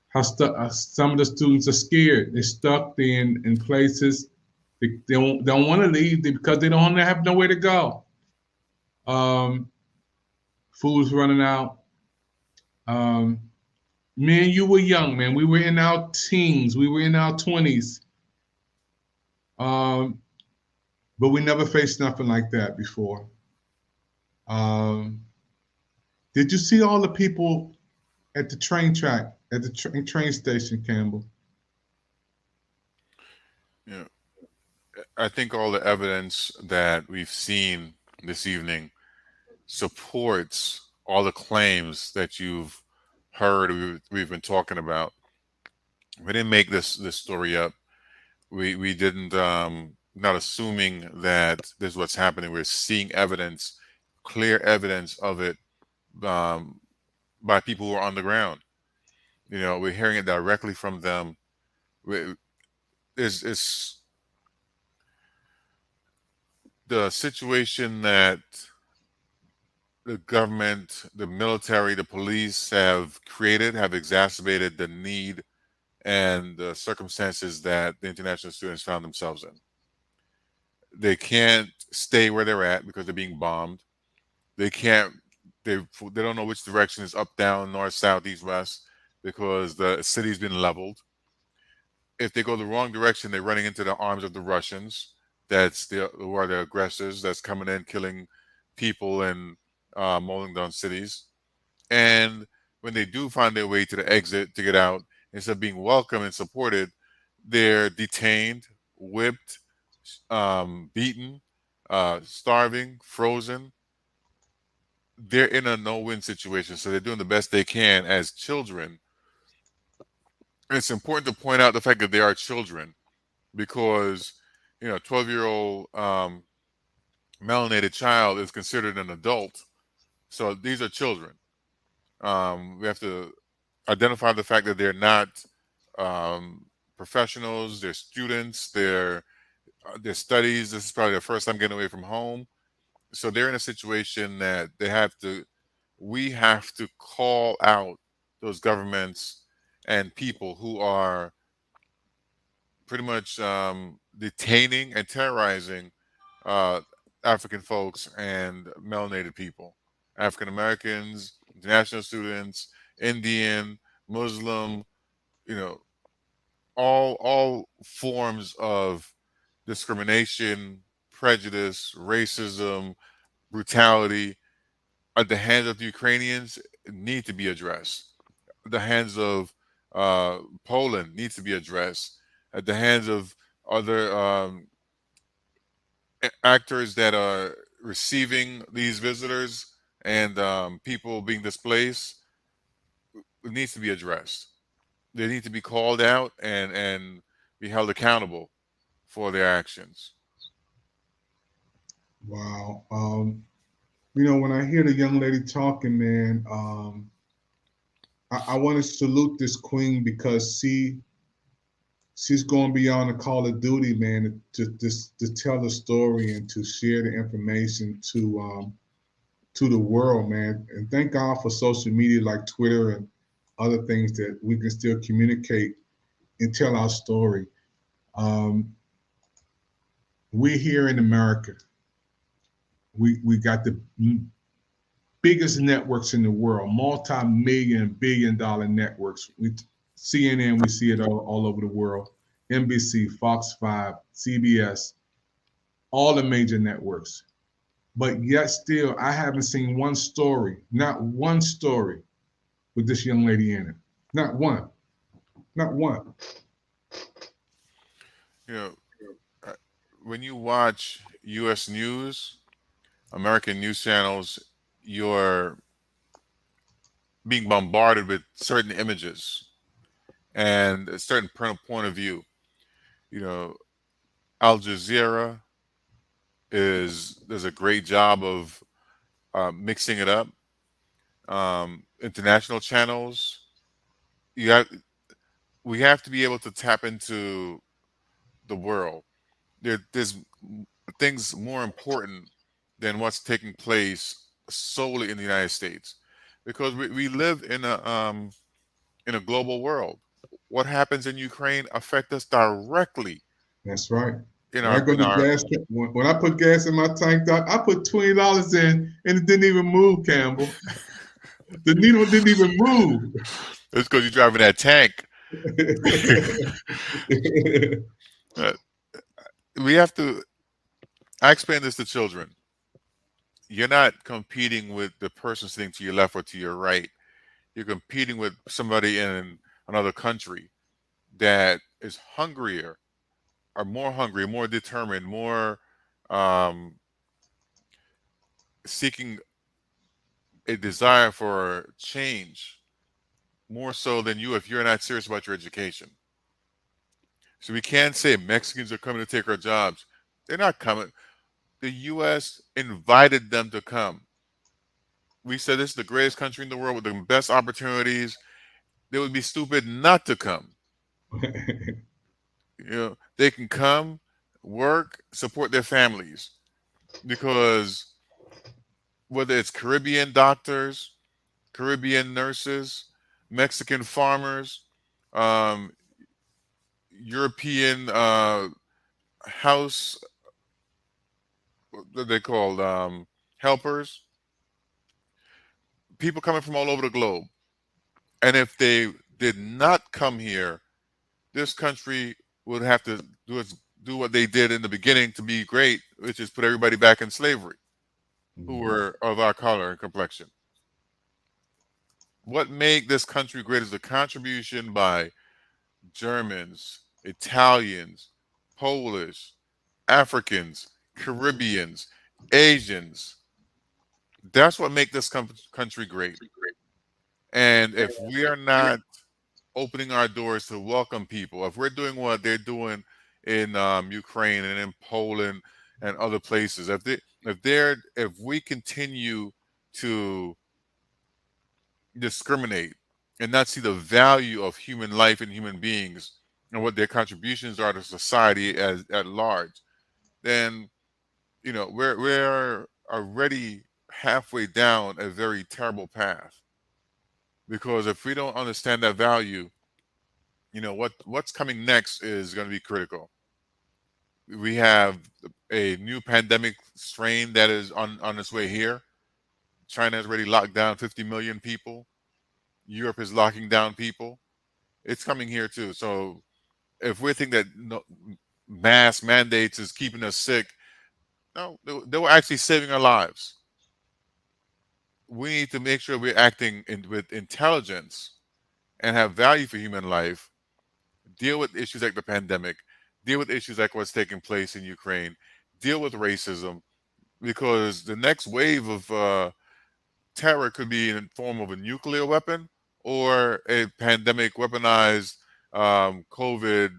how some of the students are scared. They're stuck in places. They don't want to leave because they don't have nowhere to go. Food's running out. Me and you were young, man. We were in our teens. We were in our 20s. But we never faced nothing like that before. Did you see all the people at the train track, at the train station, Campbell? Yeah. I think all the evidence that we've seen this evening supports all the claims that you've heard we've been talking about. We didn't make this story up. We didn't not assuming that this is what's happening. We're seeing evidence, clear evidence of it by people who are on the ground. You know, we're hearing it directly from them. It's the situation that the government, the military, the police have created, have exacerbated the need and the circumstances that the international students found themselves in. They can't stay where they're at because they're being bombed. They don't know which direction is up, down, north, south, east, west, because the city's been leveled. If they go the wrong direction, they're running into the arms of the Russians. Who are the aggressors that's coming in, killing people and mowing down cities. And when they do find their way to the exit to get out, instead of being welcomed and supported, they're detained, whipped, beaten, starving, frozen. They're in a no-win situation, so they're doing the best they can as children. And it's important to point out the fact that they are children, because 12-year-old melanated child is considered an adult. So these are children. We have to identify the fact that they're not professionals, they're students, their studies. This is probably their first time getting away from home. So they're in a situation that we have to call out those governments and people who are pretty much detaining and terrorizing African folks and melanated people, African Americans, international students, Indian, Muslim, all forms of discrimination, prejudice, racism, brutality at the hands of the Ukrainians need to be addressed. At the hands of Poland needs to be addressed. At the hands of other actors that are receiving these visitors and people being displaced, it needs to be addressed. They need to be called out and be held accountable for their actions. Wow. When I hear the young lady talking, man, I want to salute this queen because she's going beyond the call of duty, man, to tell the story and to share the information to the world, man. And thank God for social media like Twitter and other things that we can still communicate and tell our story. We here in America, we got the biggest networks in the world, multi-million, billion-dollar networks. CNN, we see it all over the world. NBC, Fox 5, CBS, all the major networks. But yet still, I haven't seen one story, not one story with this young lady in it. Not one. Not one. You know, when you watch U.S. news, American news channels, you're being bombarded with certain images and a certain point of view. You know, Al Jazeera does a great job of mixing it up. International channels, we have to be able to tap into the world. There's things more important than what's taking place solely in the United States, because we live in a global world. What happens in Ukraine affects us directly. That's right. When I put gas in my tank, Doc, I put $20 in and it didn't even move, Campbell. The needle didn't even move. It's because you're driving that tank. We have to. I explain this to children. You're not competing with the person sitting to your left or to your right. You're competing with somebody in another country that is hungrier, or more hungry, more determined, more seeking a desire for change, more so than you if you're not serious about your education. So we can't say Mexicans are coming to take our jobs. They're not coming. The U.S. invited them to come. We said this is the greatest country in the world with the best opportunities. They would be stupid not to come. They can come, work, support their families, because whether it's Caribbean doctors, Caribbean nurses, Mexican farmers, European house, what are they called, helpers, people coming from all over the globe. And if they did not come here, this country would have to do what they did in the beginning to be great, which is put everybody back in slavery who were of our color and complexion. What made this country great is the contribution by Germans, Italians, Polish, Africans, Caribbeans, Asians. That's what makes this country great. And if we are not opening our doors to welcome people, if we're doing what they're doing in Ukraine and in Poland and other places, if we continue to discriminate and not see the value of human life and human beings and what their contributions are to society at large, then we're already halfway down a very terrible path. Because if we don't understand that value, what's coming next is going to be critical. We have a new pandemic strain that is on its way here. China has already locked down 50 million people. Europe is locking down people. It's coming here too. So if we think that mass mandates is keeping us sick, no, they were actually saving our lives. We need to make sure we're acting with intelligence and have value for human life, deal with issues like the pandemic, deal with issues like what's taking place in Ukraine, deal with racism, because the next wave of terror could be in the form of a nuclear weapon or a pandemic weaponized COVID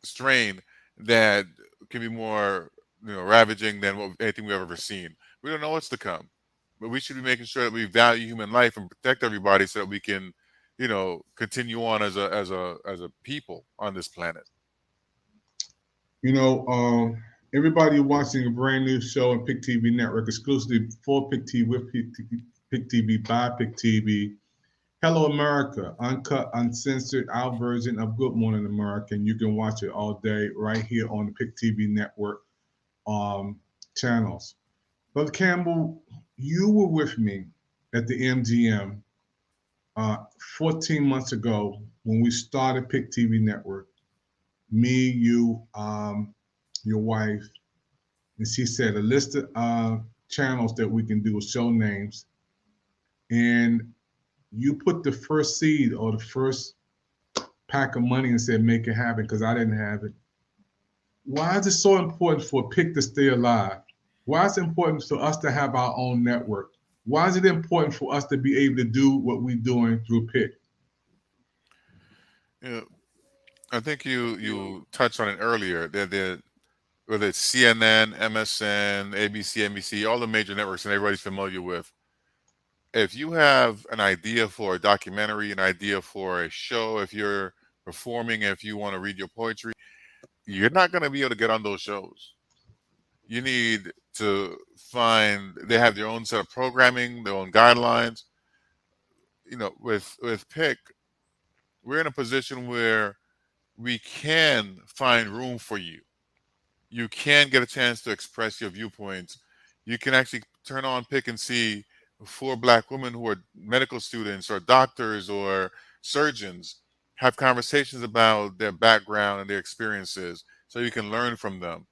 strain that can be more ravaging than anything we've ever seen. We don't know what's to come, but we should be making sure that we value human life and protect everybody so that we can, continue on as a people on this planet. Everybody watching a brand new show on Pick TV Network, exclusively for Pick TV, with Pick TV, by Pick TV. Hello America, uncut, uncensored, our version of Good Morning America, and you can watch it all day right here on the Pick TV Network channels. Brother Campbell, you were with me at the MGM 14 months ago when we started Pick TV Network. Me, you, your wife, and she said a list of channels that we can do with show names, and you put the first seed or the first pack of money and said make it happen, because I didn't have it. Why is it so important for Pick to stay alive? Why is it important for us to have our own network? Why is it important for us to be able to do what we're doing through Pick? I think you touched on it earlier. Whether it's CNN, MSN, ABC, NBC, all the major networks and everybody's familiar with. If you have an idea for a documentary, an idea for a show, if you're performing, if you want to read your poetry, you're not going to be able to get on those shows. You need to they have their own set of programming, their own guidelines. With Pick, we're in a position where we can find room for you. You can get a chance to express your viewpoints. You can actually turn on Pick and see 4 Black women who are medical students or doctors or surgeons have conversations about their background and their experiences, so you can learn from them.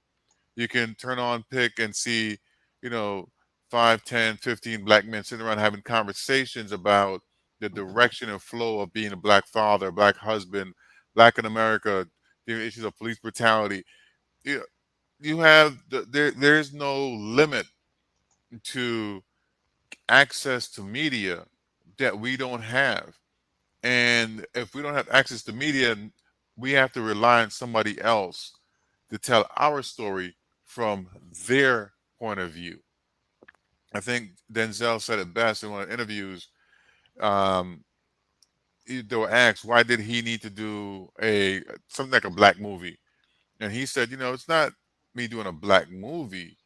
You can turn on Pick and see, 5, 10, 15 Black men sitting around having conversations about the direction and flow of being a Black father, Black husband, Black in America, the issues of police brutality. You have there's no limit to access to media that we don't have. And if we don't have access to media, we have to rely on somebody else to tell our story from their point of view. I think Denzel said it best in one of the interviews. They were asked, why did he need to do something like a Black movie? And he said, it's not me doing a Black movie.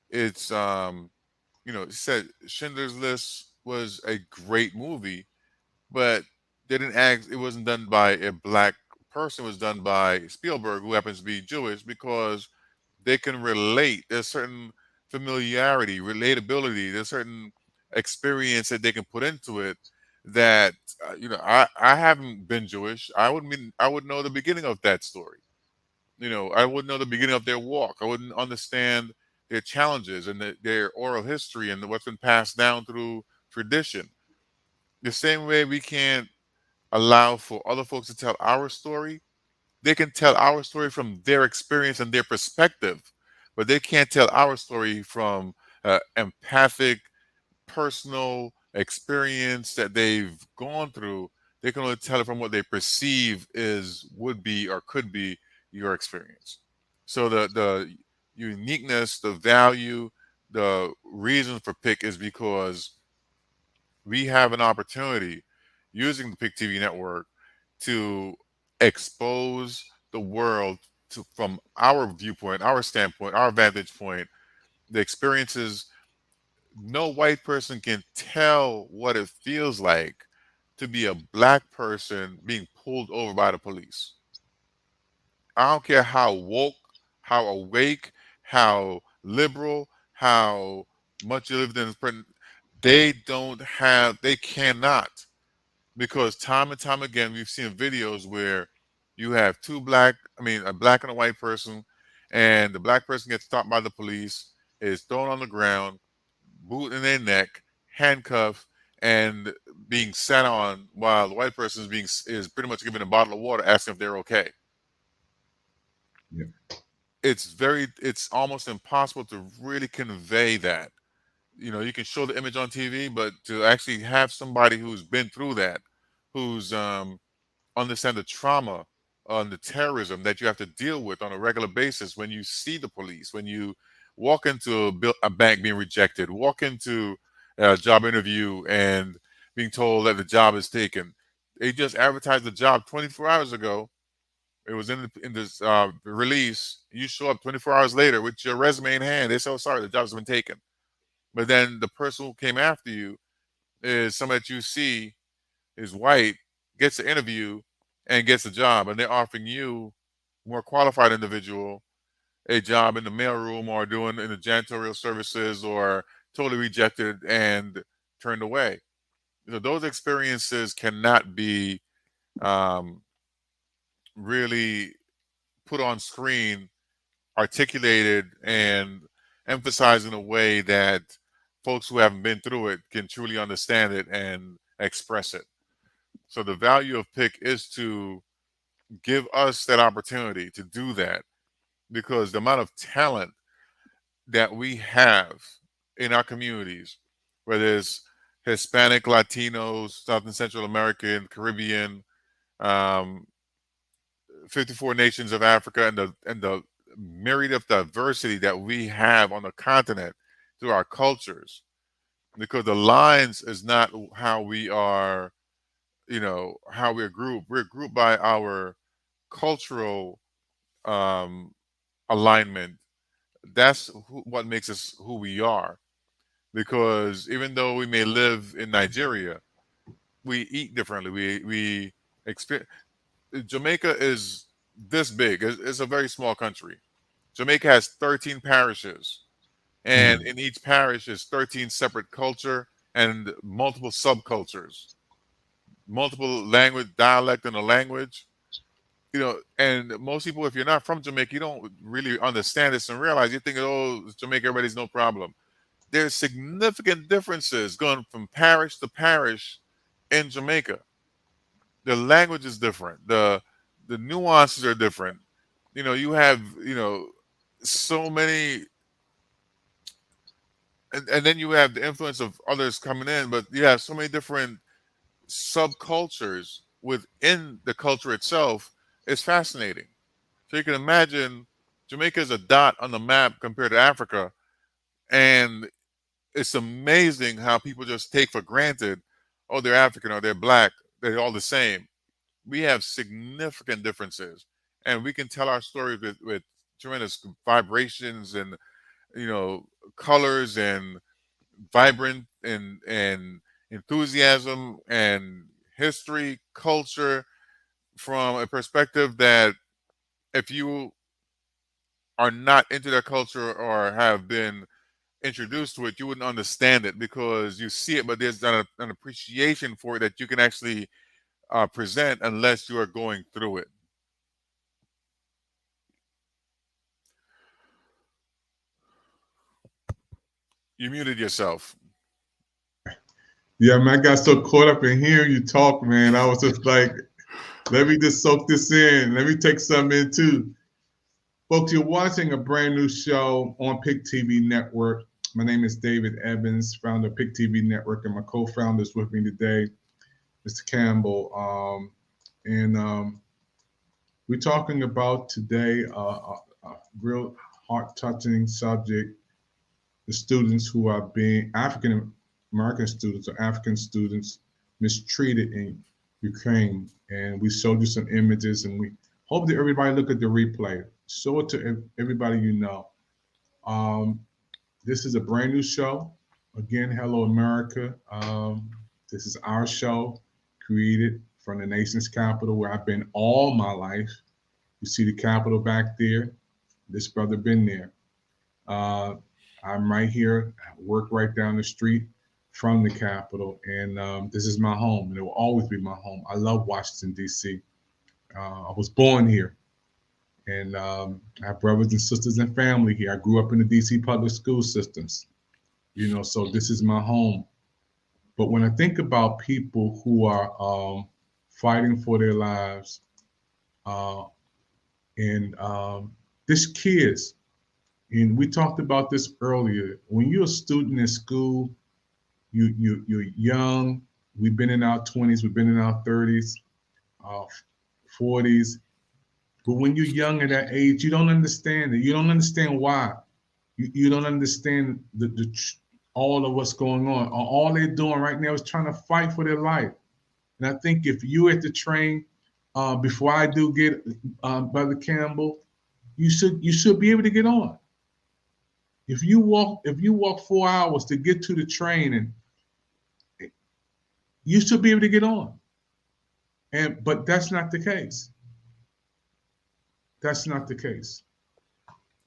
It's, he said Schindler's List was a great movie, but they didn't it wasn't done by a Black person. It was done by Spielberg, who happens to be Jewish, because they can relate. There's certain familiarity, relatability. There's certain experience that they can put into it that, I haven't been Jewish. I would know the beginning of that story. I wouldn't know the beginning of their walk. I wouldn't understand their challenges and their oral history and what's been passed down through tradition. The same way we can't allow for other folks to tell our story, they can tell our story from their experience and their perspective, but they can't tell our story from empathic, personal experience that they've gone through. They can only tell it from what they perceive would be or could be your experience. So the uniqueness, the value, the reason for Pick is because we have an opportunity using the Pick TV network to expose the world from our viewpoint, our standpoint, our vantage point, the experiences. No white person can tell what it feels like to be a Black person being pulled over by the police. I don't care how woke, how awake, how liberal, how much you lived in this. They cannot, because time and time again, we've seen videos where you have a Black and a white person, and the Black person gets stopped by the police, is thrown on the ground, boot in their neck, handcuffed, and being sat on, while the white person is pretty much given a bottle of water, asking if they're okay. Yeah. It's almost impossible to really convey that. You can show the image on TV, but to actually have somebody who's been through that, who's understand the trauma and the terrorism that you have to deal with on a regular basis when you see the police, when you walk into a bank being rejected, walk into at a job interview and being told that the job is taken. They just advertised the job 24 hours ago. It was in this release. You show up 24 hours later with your resume in hand. They say, "Oh, sorry, the job's been taken." But then the person who came after you is somebody that you see is white, gets the interview, and gets a job, and they're offering you, more qualified individual, a job in the mailroom or doing in the janitorial services, or totally rejected and turned away. Those experiences cannot be really put on screen, articulated, and emphasized in a way that folks who haven't been through it can truly understand it and express it. So the value of PIC is to give us that opportunity to do that, because the amount of talent that we have in our communities, whether it's Hispanic, Latinos, South and Central American, Caribbean, 54 nations of Africa, and the myriad of diversity that we have on the continent through our cultures, because the lines is not how we are, how we're grouped. We're grouped by our cultural alignment. That's what makes us who we are. Because even though we may live in Nigeria, we eat differently. We experience. Jamaica is this big. It's a very small country. Jamaica has 13 parishes, and in each parish is 13 separate culture and multiple subcultures, multiple language, dialect in a language. And most people, if you're not from Jamaica, you don't really understand this and realize. You think, oh, Jamaica, everybody's no problem. There's significant differences going from parish to parish in Jamaica. The language is different. The nuances are different. You have, so many, and then you have the influence of others coming in, but you have so many different subcultures within the culture itself. It's fascinating. So you can imagine Jamaica is a dot on the map compared to Africa, and it's amazing how people just take for granted, oh, they're African or they're black, they're all the same. We have significant differences, and we can tell our stories with tremendous vibrations and colors and vibrant and enthusiasm and history, culture, from a perspective that if you are not into their culture or have been introduced to it, you wouldn't understand it, because you see it, but there's an appreciation for it that you can actually present unless you are going through it. You muted yourself. Yeah, man, I got so caught up in hearing you talk, man. I was just like, let me just soak this in. Let me take something in too. Folks, you're watching a brand new show on PIC TV Network. My name is David Evans, founder of PIC TV Network, and my co-founders with me today, Mr. Campbell. We're talking about today a real heart-touching subject, the students who are being African-American students or African students mistreated in Ukraine. And we showed you some images, and we hope that everybody look at the replay. Show it to everybody you know. This is a brand new show. Again, hello, America. This is our show, created from the nation's capital, where I've been all my life. You see the Capitol back there. This brother been there. I'm right here. I work right down the street from the Capitol, and this is my home, and it will always be my home. I love Washington, D.C. I was born here, and I have brothers and sisters and family here. I grew up in the D.C. public school systems, so this is my home. But when I think about people who are fighting for their lives, and this kids, and we talked about this earlier, when you're a student in school, you're young. We've been in our 20s, we've been in our 30s, 40s. But when you're young at that age, you don't understand it. You don't understand why. You don't understand all of what's going on. All they're doing right now is trying to fight for their life. And I think if you at the train, before I do get Brother Campbell, you should be able to get on. If you walk 4 hours to get to the train, and you should be able to get on. But that's not the case. That's not the case.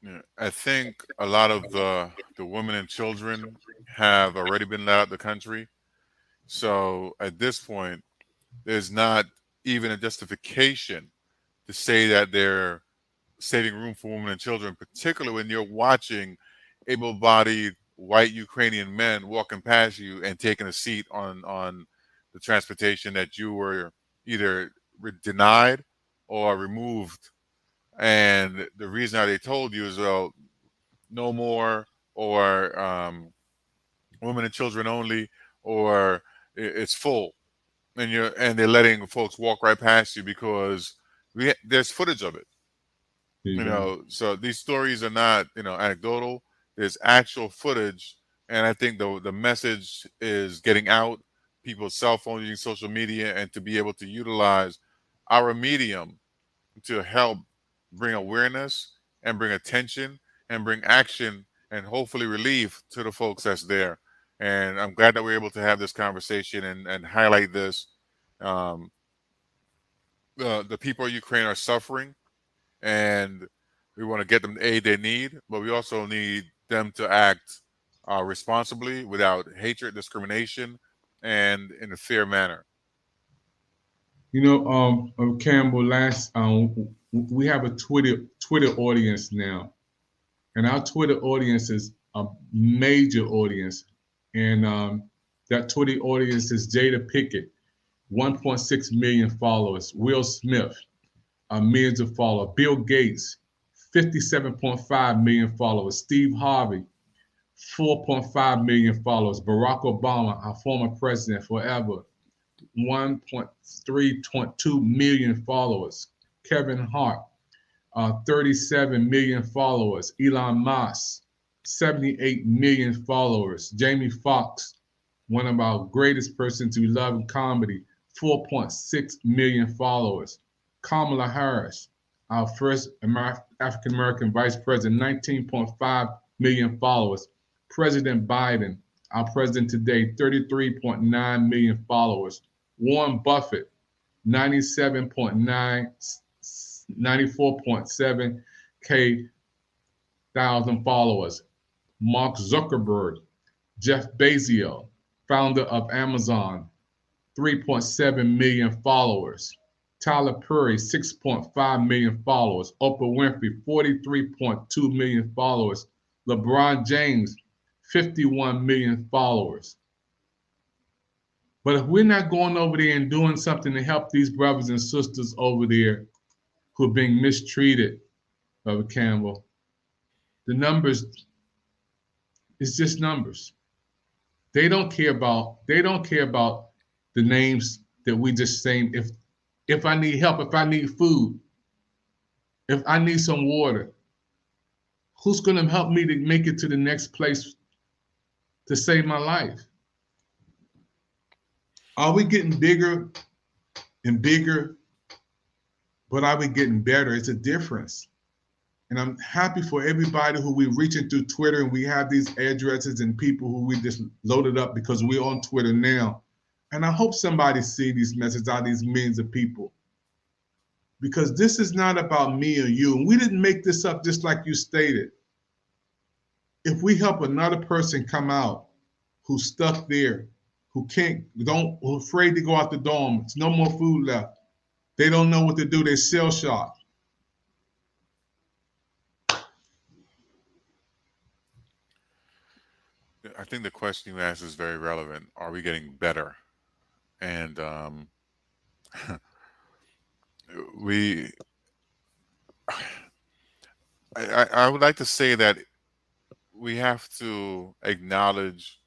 Yeah, I think a lot of the women and children have already been let out of the country. So at this point, there's not even a justification to say that they're saving room for women and children, particularly when you're watching able-bodied white Ukrainian men walking past you and taking a seat on the transportation that you were either denied or removed. And the reason how they told you is, well, no more, or women and children only, or it's full, and they're letting folks walk right past you because there's footage of it. You know, so these stories are not, anecdotal. There's actual footage, and I think the message is getting out. People's cell phones, using social media, and to be able to utilize our medium to help bring awareness and bring attention and bring action and hopefully relief to the folks that's there. And I'm glad that we're able to have this conversation and highlight this. The people of Ukraine are suffering, and we want to get them the aid they need, but we also need them to act responsibly, without hatred, discrimination, and in a fair manner. Campbell, we have a Twitter audience now, and our Twitter audience is a major audience, and that Twitter audience is Jada Pickett, 1.6 million followers. Will Smith, millions of followers. Bill Gates, 57.5 million followers. Steve Harvey, 4.5 million followers. Barack Obama, our former president forever, 1.3.2 million followers. Kevin Hart, 37 million followers. Elon Musk, 78 million followers. Jamie Foxx, one of our greatest persons we love in comedy, 4.6 million followers. Kamala Harris, our first African American vice president, 19.5 million followers. President Biden, our president today, 33.9 million followers. Warren Buffett, 94.7 thousand followers. Mark Zuckerberg, Jeff Bezos, founder of Amazon, 3.7 million followers. Tyler Perry, 6.5 million followers. Oprah Winfrey, 43.2 million followers. LeBron James, 51 million followers. But if we're not going over there and doing something to help these brothers and sisters over there who are being mistreated, Brother Campbell, the numbers, it's just numbers. They don't care about the names that we just saying. If I need help, if I need food, if I need some water, who's going to help me to make it to the next place to save my life? Are we getting bigger and bigger, but are we getting better? It's a difference. And I'm happy for everybody who we're reaching through Twitter, and we have these addresses and people who we just loaded up because we're on Twitter now. And I hope somebody see these messages out of these millions of people. Because this is not about me or you. And we didn't make this up, just like you stated. If we help another person come out who's stuck there, who's afraid to go out the dorm, there's no more food left. They don't know what to do, they're shell shocked. I think the question you asked is very relevant. Are we getting better? And I would like to say that we have to acknowledge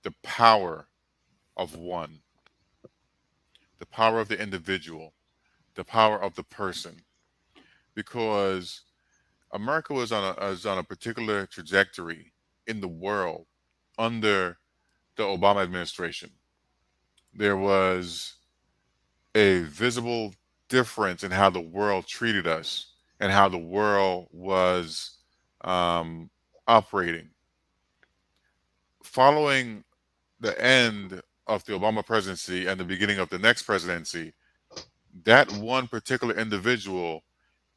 the power of one, the power of the individual, the power of the person, because America was on a particular trajectory in the world under the Obama administration. There was a visible difference in how the world treated us and how the world was operating. Following the end of the Obama presidency and the beginning of the next presidency, that one particular individual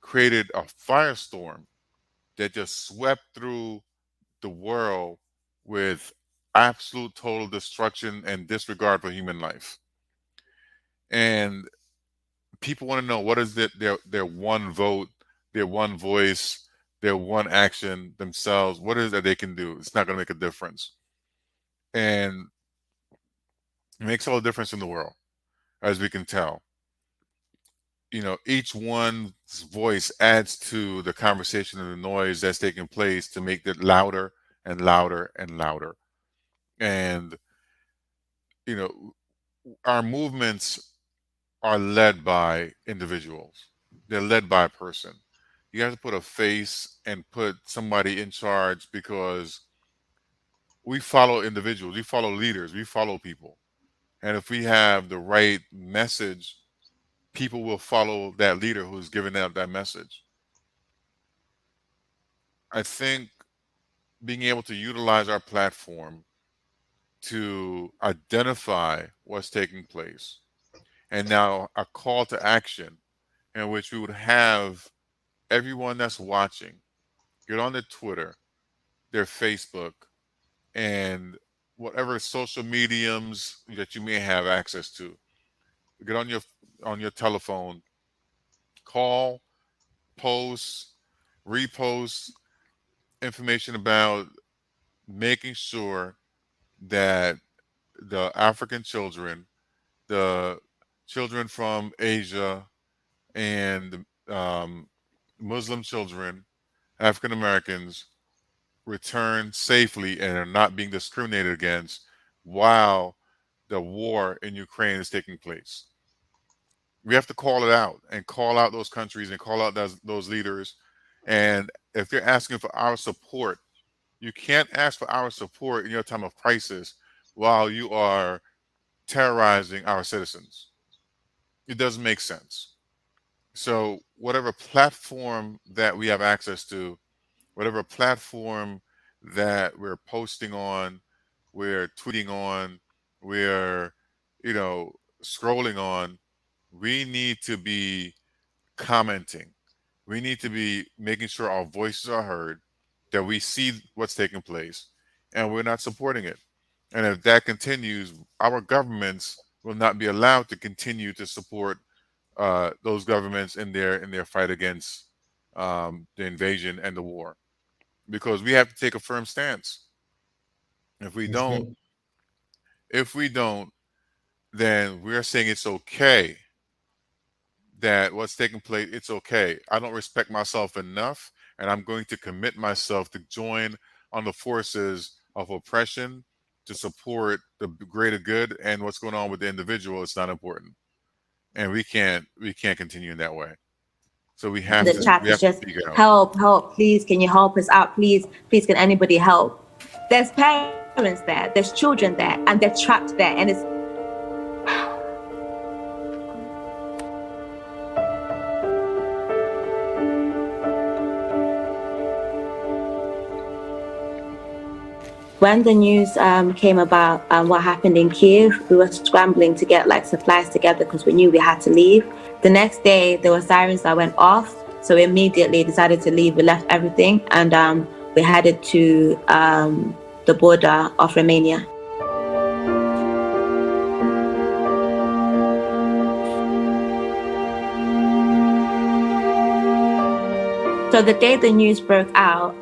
created a firestorm that just swept through the world with absolute total destruction and disregard for human life. And people want to know, what is their one vote, their one voice, their one action themselves? What is it that they can do? It's not going to make a difference. And it makes all the difference in the world, as we can tell. You know, each one's voice adds to the conversation and the noise that's taking place to make it louder and louder and louder. And, you know, our movements are led by individuals. They're led by a person. You have to put a face and put somebody in charge, because we follow individuals, we follow leaders, we follow people. And if we have the right message, people will follow that leader who's giving out that message. I think being able to utilize our platform to identify what's taking place, and now a call to action in which we would have everyone that's watching get on their Twitter, their Facebook, and whatever social mediums that you may have access to. Get on your telephone, call, post, repost information about making sure that the African children, the children from Asia, and Muslim children, African Americans, return safely and are not being discriminated against while the war in Ukraine is taking place. We have to call it out and call out those countries and call out those leaders. And if they're asking for our support, you can't ask for our support in your time of crisis while you are terrorizing our citizens. It doesn't make sense. So whatever platform that we have access to, whatever platform that we're posting on, we're tweeting on, we're, scrolling on, we need to be commenting. We need to be making sure our voices are heard, that we see what's taking place, and we're not supporting it. And if that continues, our governments will not be allowed to continue to support those governments in their fight against the invasion and the war, because we have to take a firm stance. If we don't, then we're saying it's okay that what's taking place, it's okay. I don't respect myself enough, and I'm going to commit myself to join on the forces of oppression to support the greater good, and what's going on with the individual, it's not important. And we can't continue in that way. So we have The chat is just speak out. help, please. Can you help us out, please? Please, can anybody help? There's parents there, there's children there, and they're trapped there, and it's when the news came about what happened in Kyiv, we were scrambling to get supplies together because we knew we had to leave. The next day, there were sirens that went off, so we immediately decided to leave. We left everything, and we headed to the border of Romania. So the day the news broke out,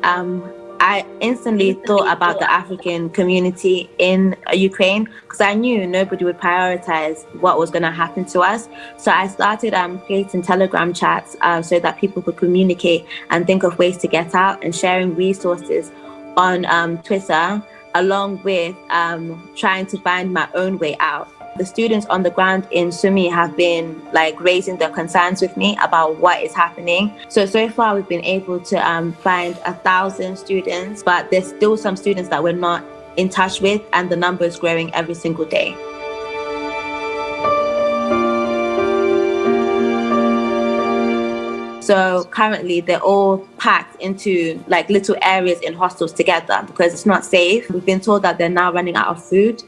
I instantly thought about the African community in Ukraine, because I knew nobody would prioritize what was going to happen to us. So I started creating Telegram chats so that people could communicate and think of ways to get out, and sharing resources on Twitter, along with trying to find my own way out. The students on the ground in Sumy have been raising their concerns with me about what is happening. So far we've been able to find 1,000 students, but there's still some students that we're not in touch with, and the number is growing every single day. So currently they're all packed into like little areas in hostels together because it's not safe. We've been told that they're now running out of food.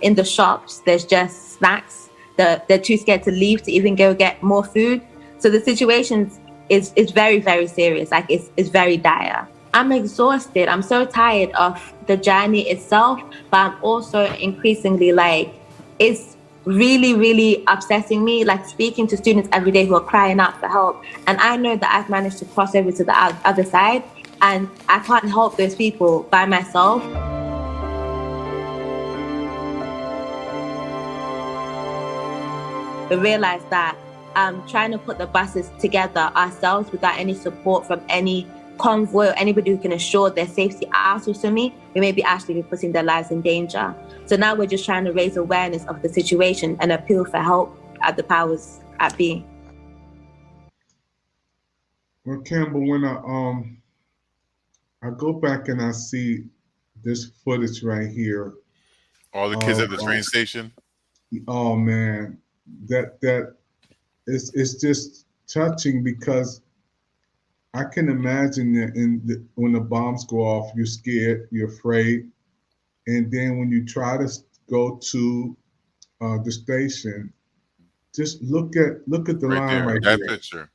In the shops, there's just snacks. They're too scared to leave to even go get more food. So the situation is very, very serious. Like it's very dire. I'm exhausted. I'm so tired of the journey itself, but I'm also increasingly like, it's really, really upsetting me, like speaking to students every day who are crying out for help. And I know that I've managed to cross over to the other side, and I can't help those people by myself. We realize that trying to put the buses together ourselves without any support from any convoy or anybody who can assure their safety out of Sumi, we may be actually putting their lives in danger. So now we're just trying to raise awareness of the situation and appeal for help at the powers at be. Well, Campbell, when I go back and I see this footage right here, all the kids at the train station. Oh man, that it's just touching because I can imagine that when the bombs go off, you're scared, you're afraid, and then when you try to go to the station, just look at the Right line there, right that there. picture.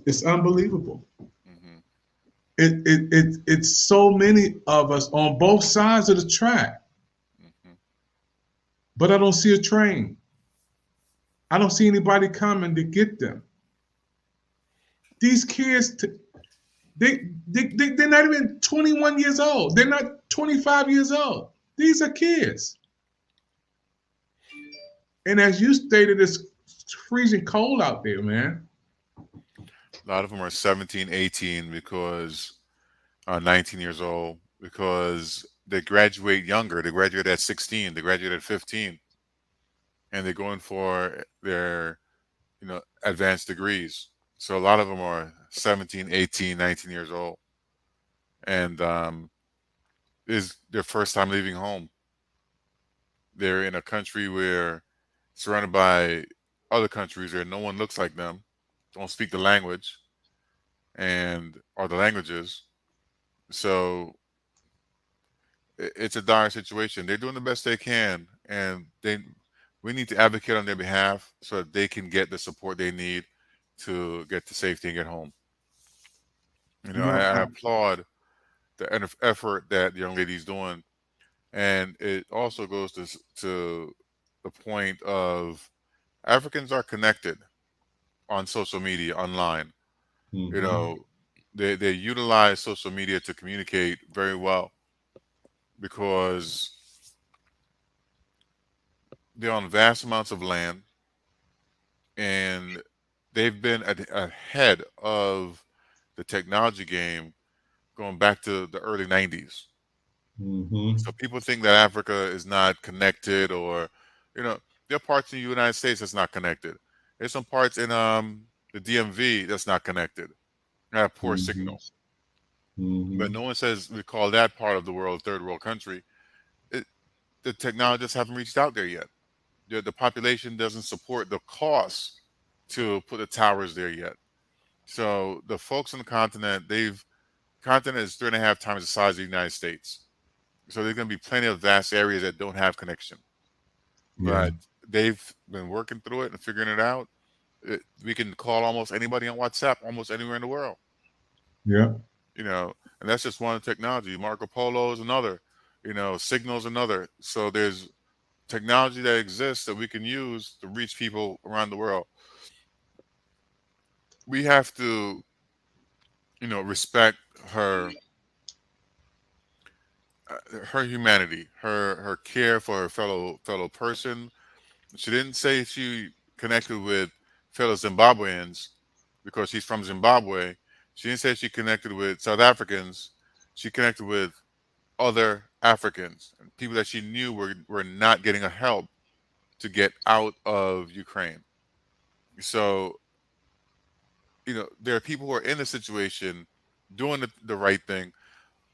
It's unbelievable. It's so many of us on both sides of the track, but I don't see a train. I don't see anybody coming to get them. These kids, they're not even 21 years old. They're not 25 years old. These are kids. And as you stated, it's freezing cold out there, man. A lot of them are 17, 18 because 19 years old because they graduate younger. They graduate at 16. They graduate at 15. And they're going for their, advanced degrees. So a lot of them are 17, 18, 19 years old. And is their first time leaving home. They're in a country where surrounded by other countries where no one looks like them, don't speak the language, or the languages. So it's a dire situation. They're doing the best they can, and we need to advocate on their behalf so that they can get the support they need to get to safety and get home. I applaud the effort that the young lady's doing, and it also goes to the point of Africans are connected on social media, online. They utilize social media to communicate very well because they're on vast amounts of land, and they've been ahead of the technology game going back to the early 90s. So people think that Africa is not connected, or, there are parts in the United States that's not connected. There's some parts in the DMV that's not connected. Have poor signals. But no one says we call that part of the world third world country. The technologists haven't reached out there yet. The population doesn't support the cost to put the towers there yet. So the folks on the continent, continent is 3.5 times the size of the United States. So there's going to be plenty of vast areas that don't have connection. But they've been working through it and figuring it out. We can call almost anybody on WhatsApp, almost anywhere in the world. Yeah. And that's just one technology. Marco Polo is another, Signal's another. So there's technology that exists that we can use to reach people around the world. We have to, respect her humanity, her care for her fellow person. She didn't say she connected with fellow Zimbabweans because she's from Zimbabwe. She didn't say she connected with South Africans. She connected with other Africans, people that she knew were not getting a help to get out of Ukraine. So, there are people who are in the situation doing the right thing,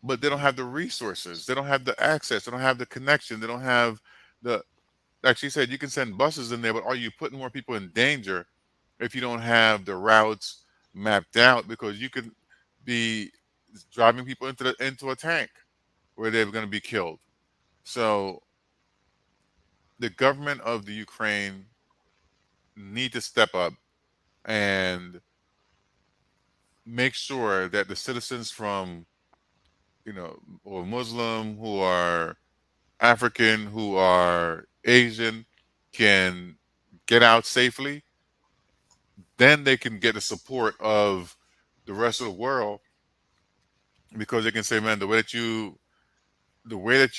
but they don't have the resources. They don't have the access. They don't have the connection. They don't have the. Like she said, you can send buses in there, but are you putting more people in danger if you don't have the routes mapped out? Because you could be driving people into a tank where they're going to be killed. So the government of the Ukraine need to step up and make sure that the citizens from, or Muslim, who are African, who are Asian, can get out safely. Then they can get the support of the rest of the world, because they can say, man, the way that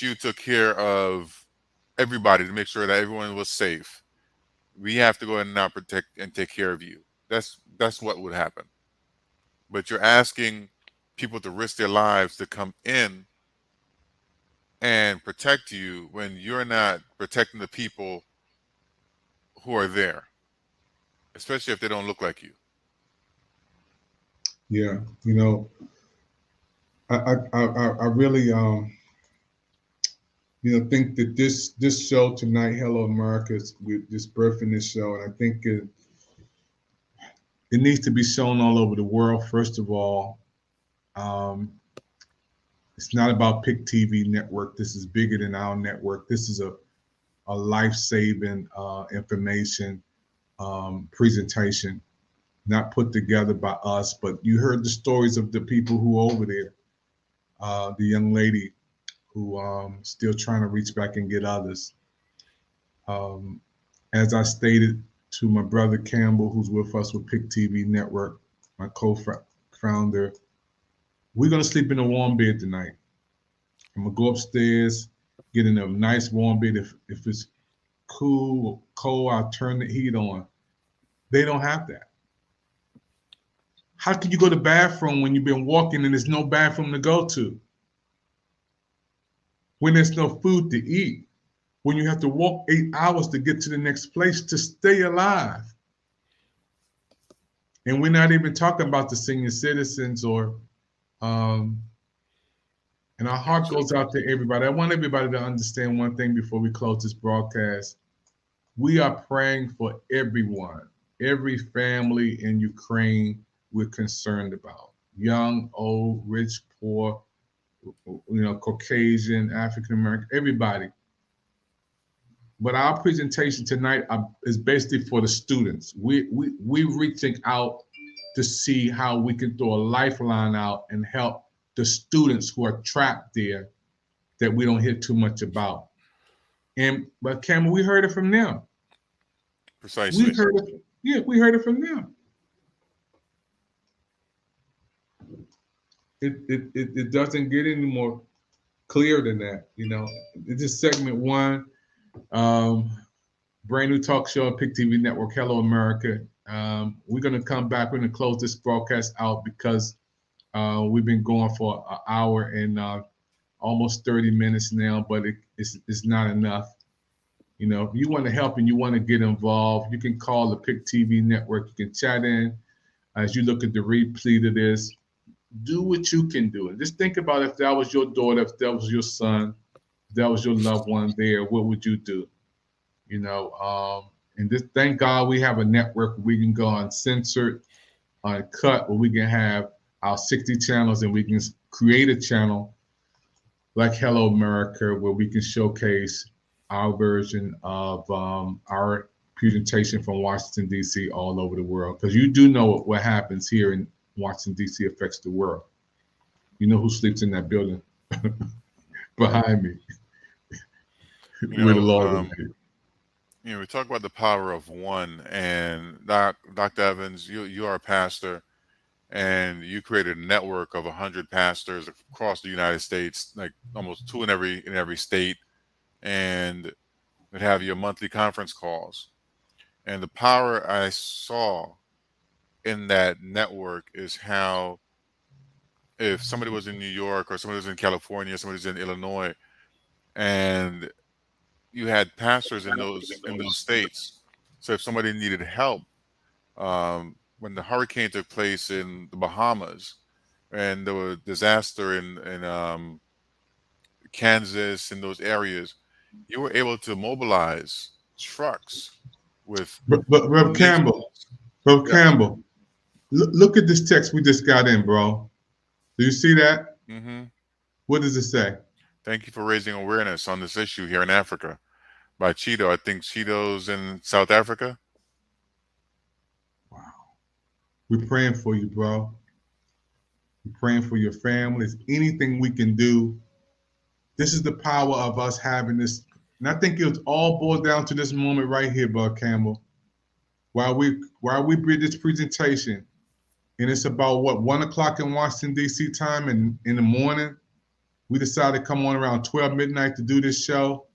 you took care of everybody to make sure that everyone was safe, we have to go in and now protect and take care of you. That's what would happen. But you're asking people to risk their lives to come in and protect you when you're not protecting the people who are there, especially if they don't look like you. Yeah, I really think that this show tonight, Hello America, with this birthing this show, and I think it needs to be shown all over the world. First of all, it's not about Pick TV Network. This is bigger than our network. This is a life-saving information presentation, not put together by us, but you heard the stories of the people who are over there. The young lady who still trying to reach back and get others. As I stated to my brother Campbell, who's with us with Pick TV Network, my co-founder, we're gonna sleep in a warm bed tonight. I'm gonna go upstairs, get in a nice warm bed. If it's cool or cold, I'll turn the heat on. They don't have that. How can you go to the bathroom when you've been walking and there's no bathroom to go to? When there's no food to eat? When you have to walk 8 hours to get to the next place to stay alive? And we're not even talking about the senior citizens or, and our heart goes out to everybody. I want everybody to understand one thing before we close this broadcast. We are praying for everyone, every family in Ukraine we're concerned about. Young, old, rich, poor, Caucasian, African American, everybody. But our presentation tonight is basically for the students. We're reaching out to see how we can throw a lifeline out and help the students who are trapped there that we don't hear too much about. But Cameron, we heard it from them. Precisely. We heard it from them. It doesn't get any more clear than that. This is segment one. Brand new talk show on Pick TV Network, Hello America. We're going to come back. We're going to close this broadcast out because we've been going for an hour and almost 30 minutes now, but it's not enough. If you want to help and you want to get involved, you can call the Pick TV Network. You can chat in as you look at the replay of this. Do what you can do. And just think about if that was your daughter, if that was your son, if that was your loved one there, what would you do? And just thank God we have a network where we can go uncensored, uncut, where we can have our 60 channels and we can create a channel like Hello America where we can showcase our version of our presentation from Washington, D.C. all over the world. Because you do know what happens here in Washington, D.C. affects the world. You know who sleeps in that building behind me. Where the Lord is. We talk about the power of one, and Dr. Evans, you are a pastor, and you created a network of 100 pastors across the United States, like almost 2 in every state, and would have your monthly conference calls. And the power I saw in that network is how if somebody was in New York or somebody was in California, somebody was in Illinois, and you had pastors in those states. So if somebody needed help, when the hurricane took place in the Bahamas, and the disaster in Kansas and those areas, you were able to mobilize trucks with But Rev Campbell, police. Rev Yeah. Campbell, look at this text we just got in, bro. Do you see that? hmm What does it say? Thank you for raising awareness on this issue here in Africa by Cheeto. I think Cheeto's in South Africa. We're praying for you, bro. We're praying for your families. Anything we can do. This is the power of us having this. And I think it all boils down to this moment right here, Bud Campbell. While we did this presentation, and it's about what 1 o'clock in Washington D.C. time, and in the morning, we decided to come on around 12 midnight to do this show.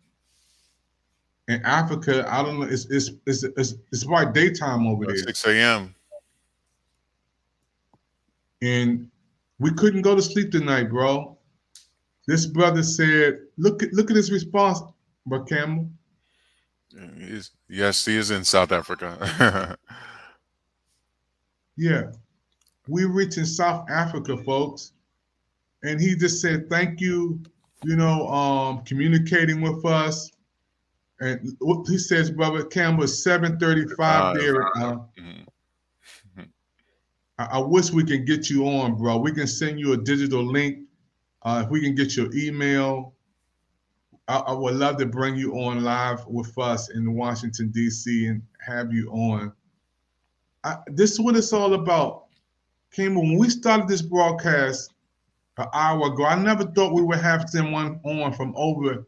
In Africa, I don't know, it's about daytime over there. 6 a.m. And we couldn't go to sleep tonight, bro. This brother said, look at his response, Bud Campbell. Yes, he is in South Africa. Yeah. We're reaching South Africa, folks. And he just said, thank you, communicating with us. And what he says, Brother Campbell, 7:35 there. I wish we can get you on, bro. We can send you a digital link. If we can get your email, I would love to bring you on live with us in Washington, D.C. and have you on. This is what it's all about. Campbell, when we started this broadcast an hour ago, I never thought we would have someone on from over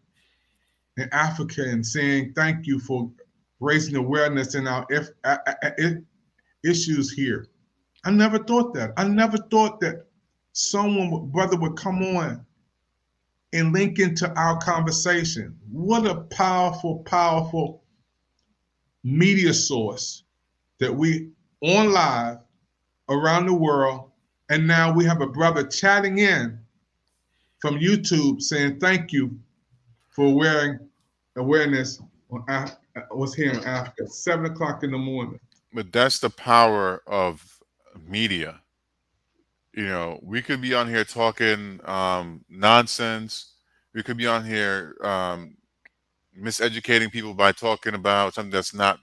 in Africa and saying thank you for raising awareness in our issues here. I never thought that. I never thought that brother would come on and link into our conversation. What a powerful, powerful media source that we on live around the world. And now we have a brother chatting in from YouTube saying thank you for wearing awareness on what's here in Africa, 7 o'clock in the morning. But that's the power of media. We could be on here talking nonsense. We could be on here miseducating people by talking about something that's not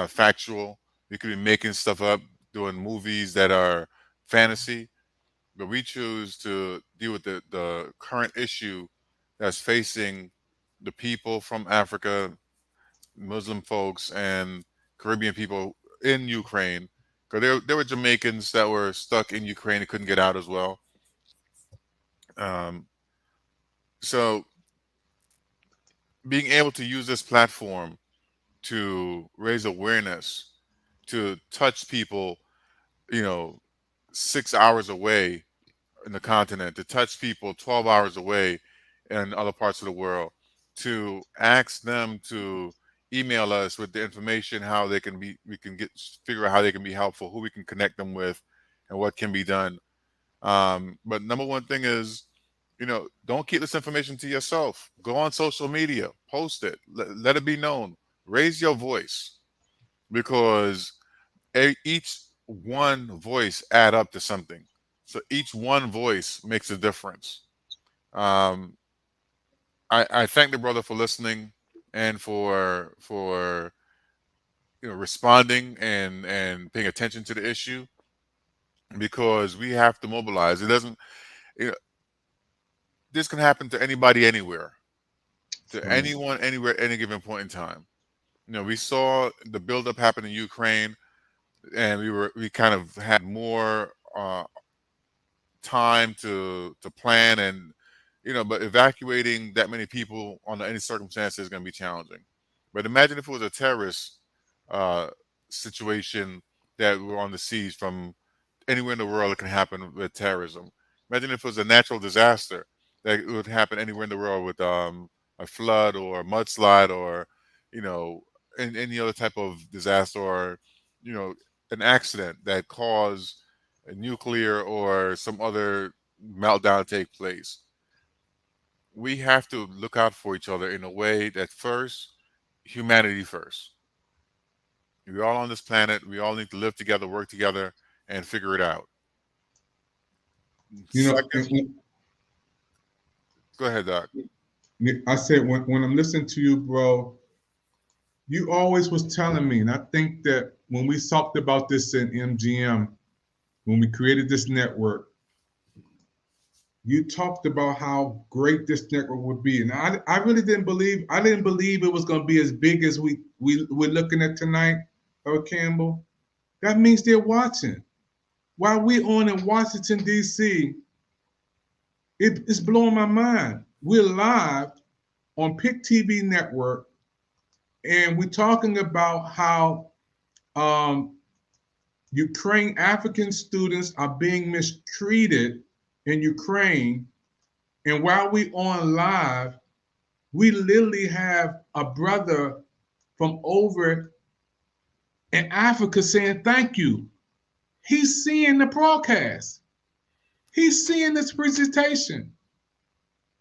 factual. We could be making stuff up, doing movies that are fantasy. But we choose to deal with the current issue that's facing the people from Africa, Muslim folks, and Caribbean people in Ukraine. Because there were Jamaicans that were stuck in Ukraine and couldn't get out as well. So being able to use this platform to raise awareness, to touch people, 6 hours away in the continent, to touch people 12 hours away in other parts of the world, to ask them to email us with the information how they can be, figure out how they can be helpful, who we can connect them with, and what can be done. But number one thing is, don't keep this information to yourself. Go on social media, post it, let it be known, raise your voice, because each one voice add up to something. So each one voice makes a difference. I thank the brother for listening and for responding and paying attention to the issue, because we have to mobilize. It doesn't, this can happen to anybody, anywhere, to anyone, anywhere, any given point in time. We saw the buildup happen in Ukraine, and we kind of had more time to plan, and but evacuating that many people under any circumstance is going to be challenging. But imagine if it was a terrorist situation that were on the seas from anywhere in the world. It can happen with terrorism. Imagine if it was a natural disaster that would happen anywhere in the world with a flood or a mudslide, or any other type of disaster, or an accident that caused a nuclear or some other meltdown to take place. We have to look out for each other in a way that first, humanity first. We're all on this planet. We all need to live together, work together, and figure it out. You know, Go ahead, Doc. I said when I'm listening to you, bro, you always was telling me, and I think that when we talked about this in MGM, when we created this network, you talked about how great this network would be, and I really didn't believe it was going to be as big as we're looking at tonight, Campbell. That means they're watching. While we on in Washington D.C., it's blowing my mind. We're live on Pick TV Network, and we're talking about how Ukraine African students are being mistreated in Ukraine. And while we on live, we literally have a brother from over in Africa saying thank you. He's seeing the broadcast. He's seeing this presentation.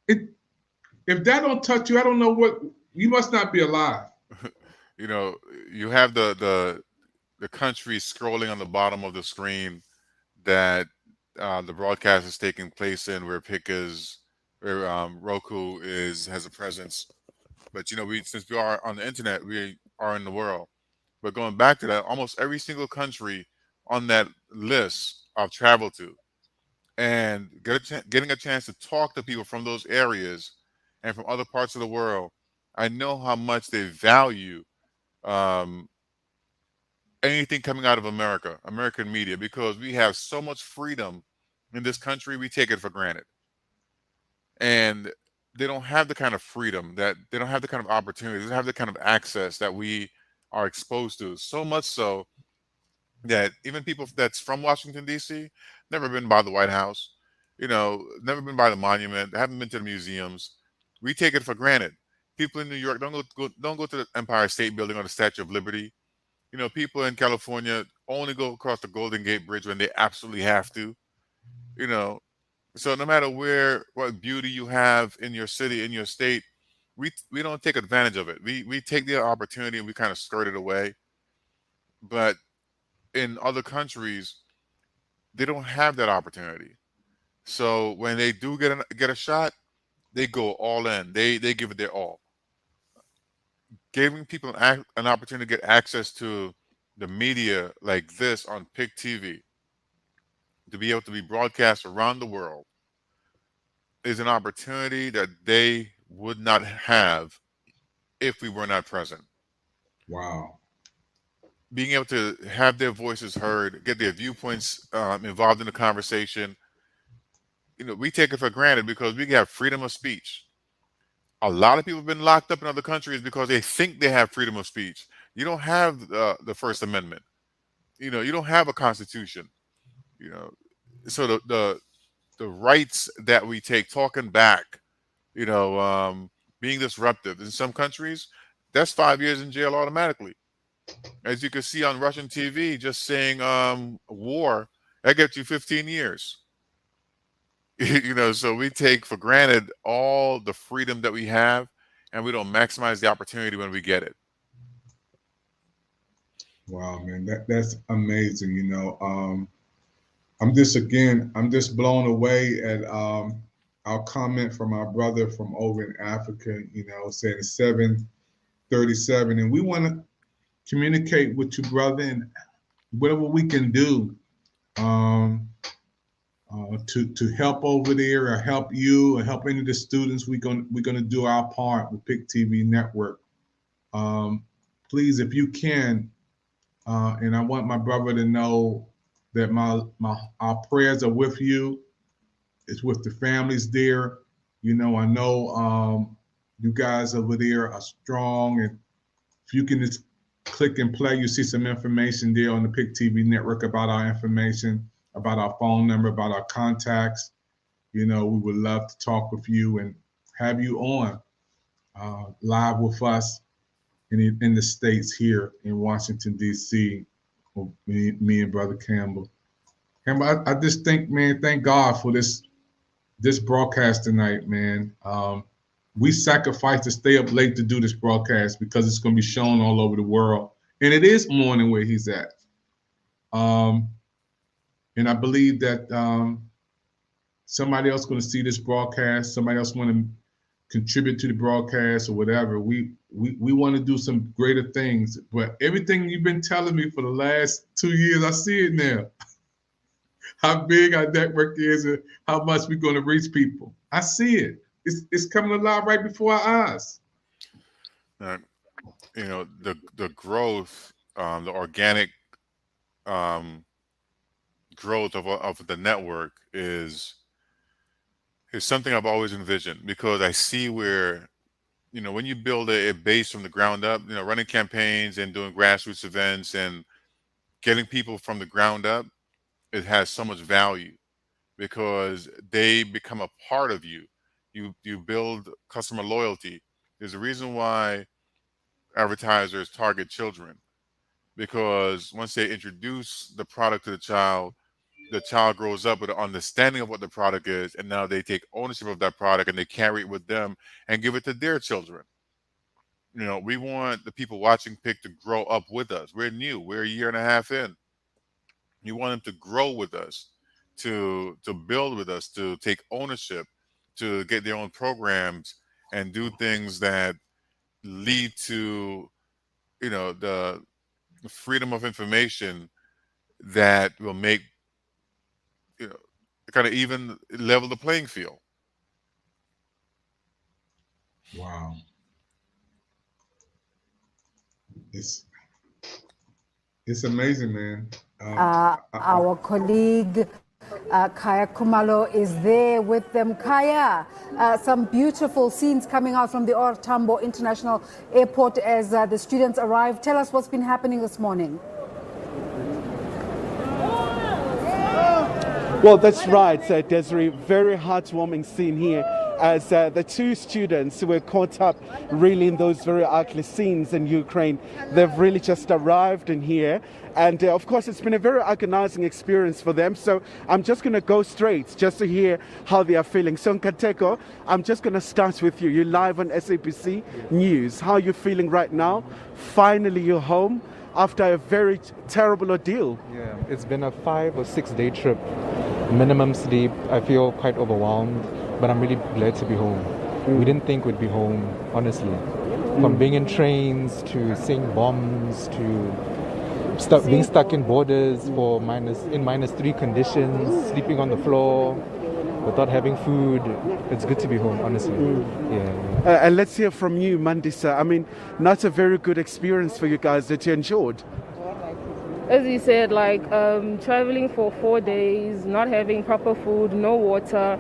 If that don't touch you, I don't know what, you must not be alive. You know, you have the country scrolling on the bottom of the screen that the broadcast is taking place in, where Roku has a presence. But you know, since we are on the internet, we are in the world. But going back to that, almost every single country on that list I've traveled to, and getting a chance to talk to people from those areas and from other parts of the world, I know how much they value anything coming out of American media, because we have so much freedom in this country. We take it for granted, and they don't have the kind of freedom, that they don't have the kind of opportunities, they don't have the kind of access that we are exposed to. So much so that even people that's from Washington D.C. never been by the White House, you know, never been by the monument, haven't been to the museums. We take it for granted. People in New York don't go to the Empire State Building or the Statue of Liberty. You know, people in California only go across the Golden Gate Bridge when they absolutely have to. You know, so no matter what beauty you have in your city, in your state, we don't take advantage of it. We take the opportunity and we kind of skirt it away. But in other countries, they don't have that opportunity. So when they do get a shot, they go all in. They give it their all. Giving people an opportunity to get access to the media like this on Pick TV, to be able to be broadcast around the world, is an opportunity that they would not have if we were not present. Wow. Being able to have their voices heard, get their viewpoints involved in the conversation, you know, we take it for granted because we have freedom of speech. A lot of people have been locked up in other countries because they think they have freedom of speech. You don't have the First Amendment. You know, you don't have a constitution. You know, so the rights that we take, talking back, you know, being disruptive in some countries, that's 5 years in jail automatically. As you can see on Russian TV, just saying war, that gets you 15 years. You know, so we take for granted all the freedom that we have, and we don't maximize the opportunity when we get it. Wow, man, that's amazing. You know, I'm just blown away at our comment from our brother from over in Africa. You know, saying 7:37, and we want to communicate with you, brother, and whatever we can do to help over there, or help you, or help any of the students. We're gonna do our part with Pick TV Network. Please, if you can, and I want my brother to know that our prayers are with you. It's with the families there. You know, I know you guys over there are strong, and if you can just click and play, you see some information there on the Pick TV Network about our information, about our phone number, about our contacts. You know, we would love to talk with you and have you on live with us in the States here in Washington, D.C., with me and Brother Campbell. Campbell, I just think, man, thank God for this broadcast tonight, man. We sacrificed to stay up late to do this broadcast because it's going to be shown all over the world. And it is morning where he's at. And I believe that somebody else going to see this broadcast, somebody else want to contribute to the broadcast or whatever. We want to do some greater things. But everything you've been telling me for the last 2 years, I see it now. How big our network is and how much we're going to reach people. I see it. It's coming alive right before our eyes. You know, the growth, the organic growth of the network is something I've always envisioned, because I see where, you know, when you build a base from the ground up, you know, running campaigns and doing grassroots events and getting people from the ground up, it has so much value because they become a part of you. You build customer loyalty. There's a reason why advertisers target children, because once they introduce the product to the child grows up with an understanding of what the product is, and now they take ownership of that product and they carry it with them and give it to their children. You know, we want the people watching PIC to grow up with us. We're new. We're a year and a half in. You want them to grow with us, to build with us, to take ownership, to get their own programs and do things that lead to, you know, the freedom of information that will make, you know, kind of even level the playing field. Wow. It's amazing, man. Our colleague Kaya Kumalo is there with them. Kaya, some beautiful scenes coming out from the OR Tambo International Airport as the students arrive. Tell us what's been happening this morning. Well, that's right, Desiree. Very heartwarming scene here as the two students who were caught up really in those very ugly scenes in Ukraine. They've really just arrived in here. And of course, it's been a very agonizing experience for them. So I'm just going to go straight just to hear how they are feeling. So Nkateko, I'm just going to start with you. You're live on SABC News. How are you feeling right now? Finally, you're home after a very terrible ordeal. Yeah, it's been a 5 or 6 day trip. Minimum sleep. I feel quite overwhelmed, but I'm really glad to be home. We didn't think we'd be home, honestly. From being in trains to seeing bombs to being stuck in borders for -3 conditions, sleeping on the floor without having food. It's good to be home, honestly. Yeah. And let's hear from you, Mandisa. I mean, not a very good experience for you guys that you endured. As you said, like traveling for 4 days, not having proper food, no water,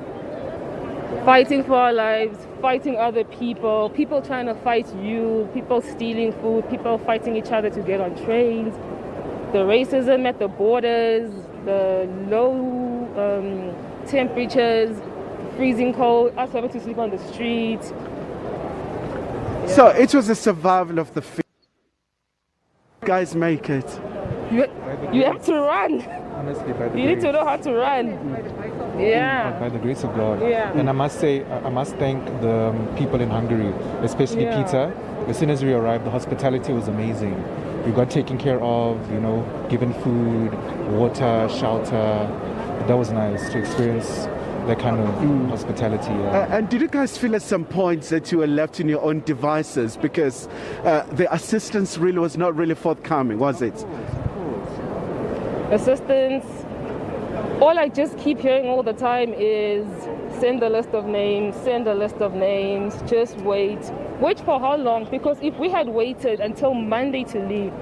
fighting for our lives, fighting other people, people trying to fight you, people stealing food, people fighting each other to get on trains, the racism at the borders, the low temperatures, freezing cold, us having to sleep on the street. Yeah. So it was a survival of the fittest. Guys make it. You have to run. Honestly, by the you need to know how to run. Yeah. By the grace of God. Yeah. And I must say, I must thank the people in Hungary, especially Peter. As soon as we arrived, the hospitality was amazing. We got taken care of, you know, given food, water, shelter. That was nice to experience that kind of hospitality. And did you guys feel at some points that you were left in your own devices because the assistance really was not really forthcoming, was it? Assistance. All I just keep hearing all the time is send a list of names, send a list of names, just wait. Wait for how long? Because if we had waited until Monday to leave,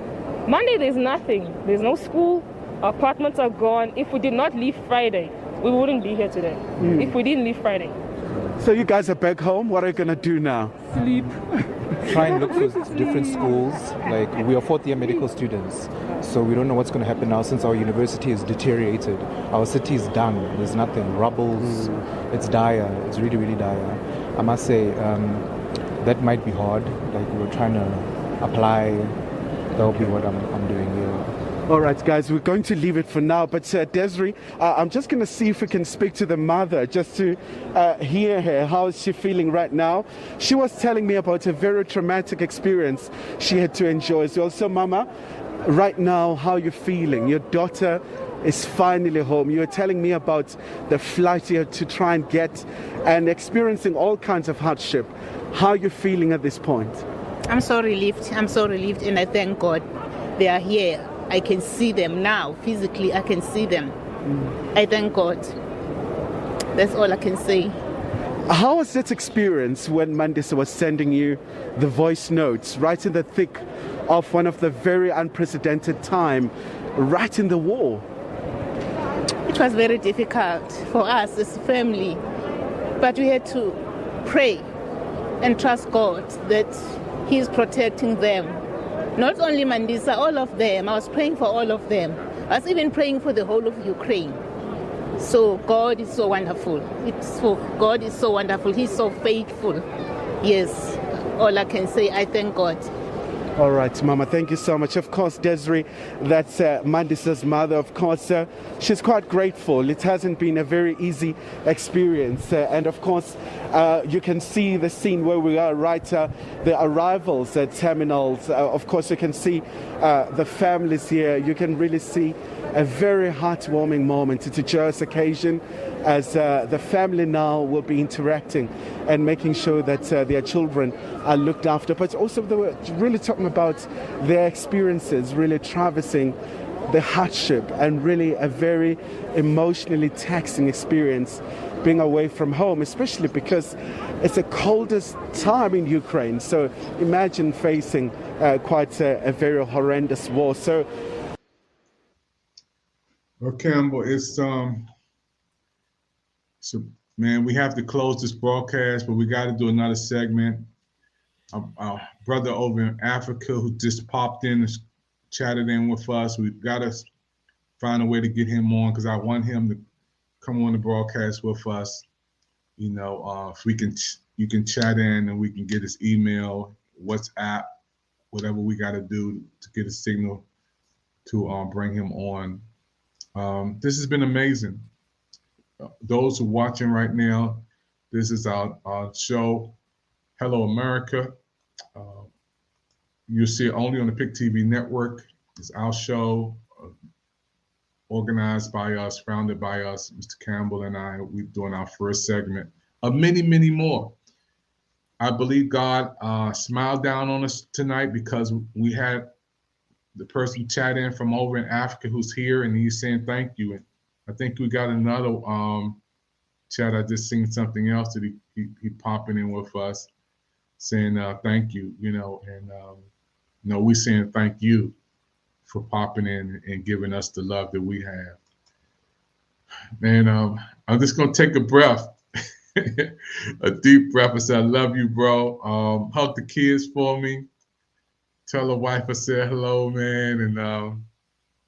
Monday there's nothing. There's no school, our apartments are gone. If we did not leave Friday, we wouldn't be here today. If we didn't leave Friday. So you guys are back home. What are you going to do now? Sleep. Try and look for different schools. Like, we are fourth-year medical students, so we don't know what's going to happen now since our university is deteriorated. Our city is done. There's nothing. Rubbles. It's dire. It's really, really dire. I must say, that might be hard. Like, we're trying to apply. That'll be what I'm doing here. All right, guys, we're going to leave it for now. But Desiree, I'm just going to see if we can speak to the mother just to hear her. How is she feeling right now? She was telling me about a very traumatic experience she had to endure as well. So, Mama, right now, how are you feeling? Your daughter is finally home. You were telling me about the flight you had to try and get and experiencing all kinds of hardship. How are you feeling at this point? I'm so relieved. I'm so relieved, and I thank God they are here. I can see them now. Physically, I can see them. I thank God. That's all I can say. How was that experience when Mandisa was sending you the voice notes right in the thick of one of the very unprecedented time, right in the war? It was very difficult for us as a family, but we had to pray and trust God that He's protecting them. Not only Mandisa, all of them. I was praying for all of them. I was even praying for the whole of Ukraine. So God is so wonderful. God is so wonderful. He's so faithful. Yes, all I can say, I thank God. All right, Mama, thank you so much. Of course, Desiree, that's Mandisa's mother. Of course, she's quite grateful. It hasn't been a very easy experience. And of course, you can see the scene where we are, right? The arrivals at terminals. Of course, you can see the families here. You can really see a very heartwarming moment. It's a joyous occasion as the family now will be interacting and making sure that their children are looked after. But also they were really talking about their experiences, really traversing the hardship and really a very emotionally taxing experience being away from home, especially because it's the coldest time in Ukraine. So imagine facing quite a very horrendous war. So, well, Campbell, so, man, we have to close this broadcast, but we got to do another segment. Our brother over in Africa who just popped in and chatted in with us. We've got to find a way to get him on because I want him to come on the broadcast with us. You know, if you can chat in and we can get his email, WhatsApp, whatever we got to do to get a signal to bring him on. This has been amazing. Those who are watching right now, this is our show, Hello America. You'll see it only on the PIC TV network. It's our show, organized by us, founded by us, Mr. Campbell and I. We're doing our first segment of many, many more. I believe God smiled down on us tonight because we had the person chat in from over in Africa who's here, and he's saying thank you. And I think we got another chat. I just seen something else that he popping in with us, saying thank you. You know, and we saying thank you for popping in and giving us the love that we have. Man, I'm just gonna take a breath, a deep breath, and say I love you, bro. Hug the kids for me. Tell the wife I said hello, man, and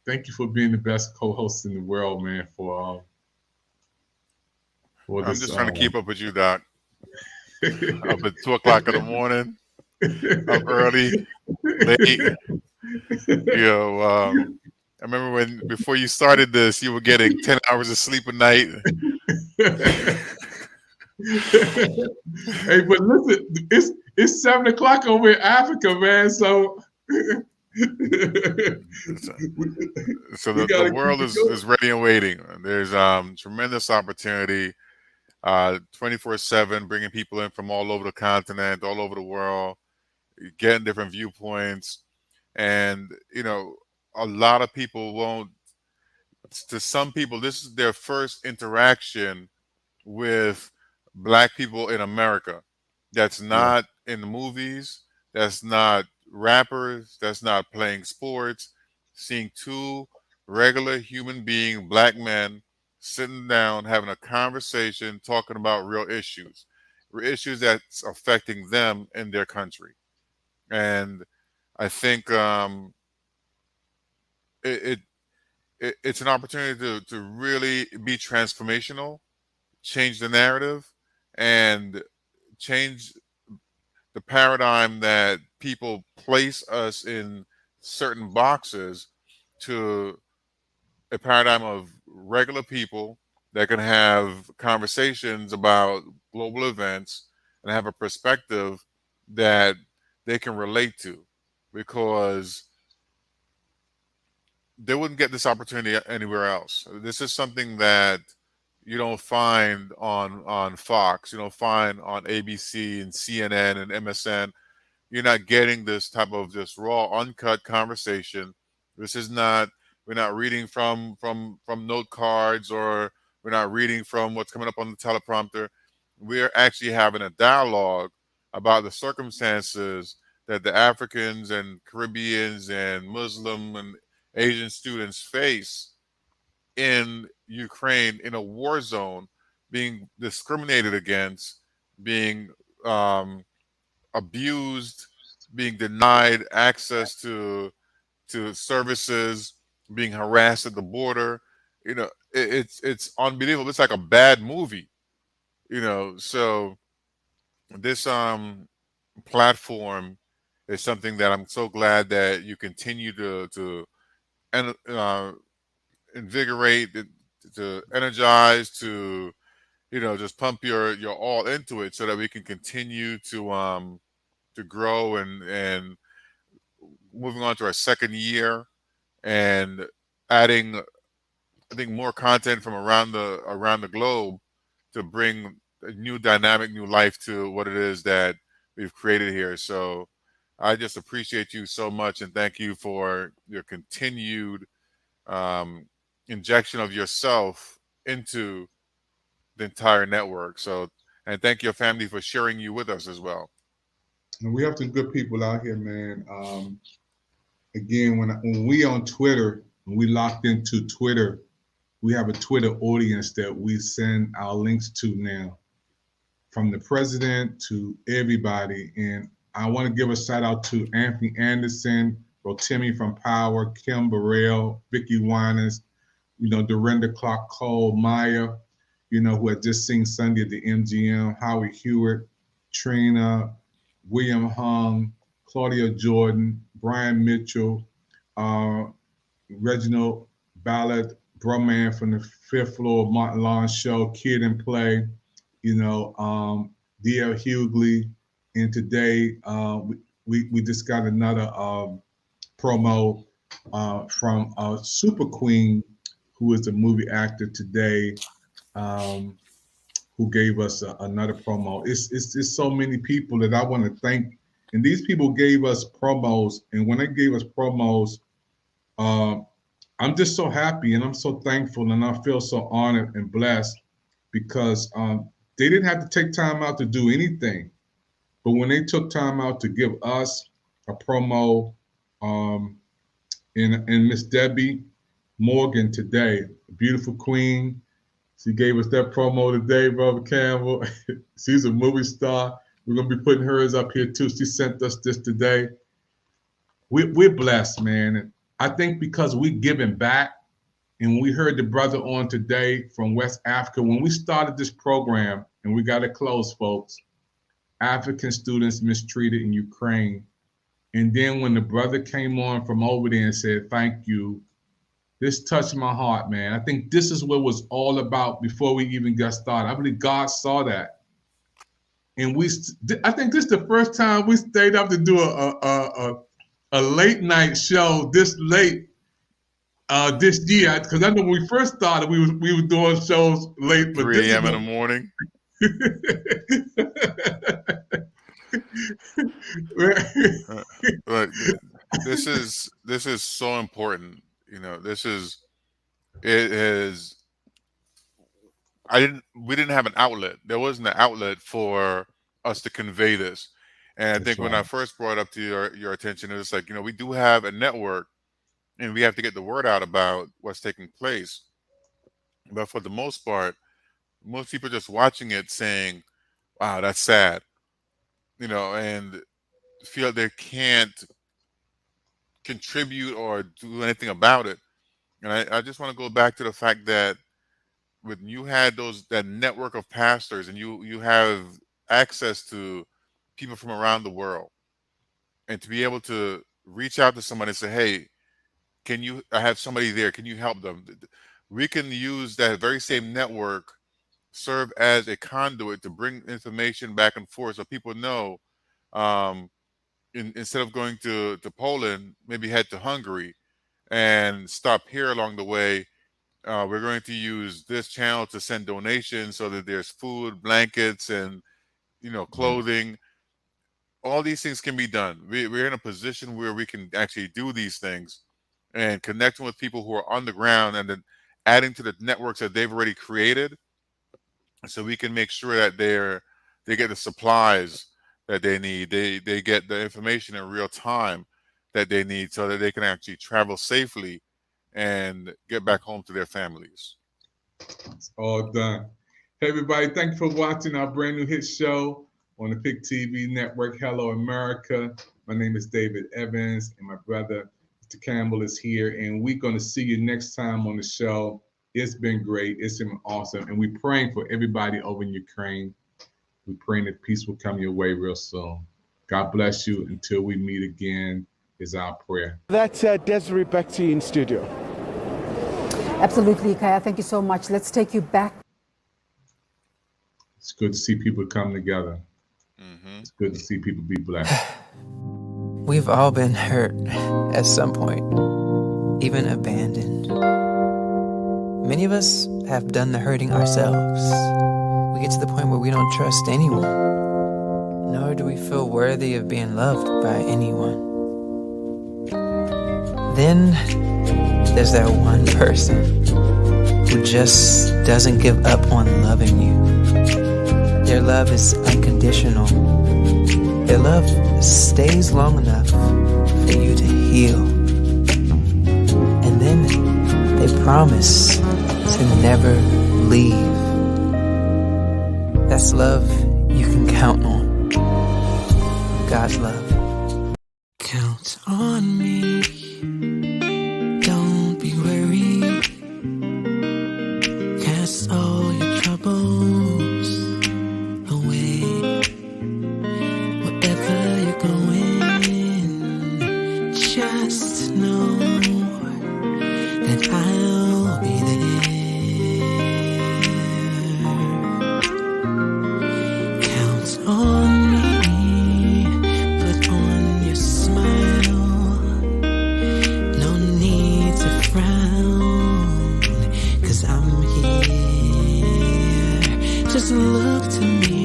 thank you for being the best co-host in the world, man. For this, I'm just trying to keep up with you, Doc. Up at 2 o'clock in the morning, up early, late. I remember before you started this, you were getting 10 hours of sleep a night. Hey, but listen, it's 7 o'clock over in Africa, man. So the world is ready and waiting. There's tremendous opportunity, 24/7, bringing people in from all over the continent, all over the world, getting different viewpoints. And, a lot of people won't, to some people, this is their first interaction with Black people in America. That's not in the movies. That's not rappers. That's not playing sports. Seeing two regular human being Black men sitting down, having a conversation, talking about real issues that's affecting them in their country. And I think it's an opportunity to really be transformational, change the narrative, and change the paradigm that people place us in certain boxes to a paradigm of regular people that can have conversations about global events and have a perspective that they can relate to, because they wouldn't get this opportunity anywhere else. This is something that you don't find on Fox, you don't find on ABC and CNN and MSN. You're not getting this type of just raw, uncut conversation. This is not. We're not reading from note cards, or we're not reading from what's coming up on the teleprompter. We're actually having a dialogue about the circumstances that the Africans and Caribbeans and Muslim and Asian students face in Ukraine, in a war zone, being discriminated against, being abused, being denied access to services, being harassed at the border. It's unbelievable. It's like a bad movie. So this platform is something that I'm so glad that you continue to invigorate, to energize, to just pump your all into it, so that we can continue to grow and moving on to our second year and adding, I think, more content from around the globe to bring a new dynamic, new life to what it is that we've created here. So I just appreciate you so much, and thank you for your continued injection of yourself into the entire network. So, and thank your family for sharing you with us as well. And we have some good people out here, man. Again, when we on Twitter, when we locked into Twitter, we have a Twitter audience that we send our links to now, from the president to everybody. And I want to give a shout out to Anthony Anderson, Rotimi from Power, Kim Burrell, Vicky Winans, Dorinda Clark Cole, Maya, who had just seen Sunday at the MGM, Howie Hewitt, Trina, William Hung, Claudia Jordan, Brian Mitchell, Reginald Ballard, Brumman from the fifth floor, Martin Lawrence Show, Kid and Play, D.L. Hughley. And today we just got another promo from Super Queen, who is a movie actor today, who gave us another promo. It's so many people that I want to thank. And these people gave us promos. And when they gave us promos, I'm just so happy and I'm so thankful, and I feel so honored and blessed, because they didn't have to take time out to do anything. But when they took time out to give us a promo, and Miss Debbie Morgan today, a beautiful queen, she gave us that promo today, Brother Campbell. She's a movie star. We're going to be putting hers up here too. She sent us this today. We're blessed, man. And I think because we're giving back, and we heard the brother on today from West Africa, when we started this program, and we got to close, folks, African students mistreated in Ukraine. And then when the brother came on from over there and said, thank you, this touched my heart, man. I think this is what it was all about before we even got started. I believe God saw that. And I think this is the first time we stayed up to do a late night show this late this year. Because I know when we first started, we were doing shows late. 3 a.m. in the morning. But this is so important. We didn't have an outlet. There wasn't an outlet for us to convey this. And I think when I first brought it up to your attention, it was like, we do have a network and we have to get the word out about what's taking place. But for the most part, most people are just watching it saying, wow, that's sad, and feel they can't contribute or do anything about it. And I just want to go back to the fact that when you had that network of pastors, and you have access to people from around the world, and to be able to reach out to someone and say, hey, can you, I have somebody there, can you help them? We can use that very same network, serve as a conduit to bring information back and forth so people know, instead of going to Poland, maybe head to Hungary and stop here along the way. We're going to use this channel to send donations so that there's food, blankets, and clothing. All these things can be done. We're in a position where we can actually do these things and connecting with people who are on the ground and then adding to the networks that they've already created, so we can make sure that they get the supplies that they need. They get the information in real time that they need so that they can actually travel safely and get back home to their families. It's all done. Hey, everybody, thank you for watching our brand new hit show on the PIC TV network, Hello America. My name is David Evans, and my brother, Mr. Campbell, is here, and we're going to see you next time on the show. It's been great. It's been awesome, and we're praying for everybody over in Ukraine. We're praying that peace will come your way real soon. God bless you. Until we meet again is our prayer. That's Desiree, back to you in studio. Absolutely, Kaya. Thank you so much. Let's take you back. It's good to see people come together. It's good to see people be blessed. We've all been hurt at some point, even abandoned. Many of us have done the hurting ourselves. We get to the point where we don't trust anyone, nor do we feel worthy of being loved by anyone. Then there's that one person who just doesn't give up on loving you. Their love is unconditional. Their love stays long enough for you to heal. And then they promise to never leave. That's love you can count on. God's love. Count on me. Don't be worried. Cast all your troubles away. Wherever you're going, just know that I'll be there. Count on me. Put on your smile. No need to frown, 'cause I'm here. Just look to me.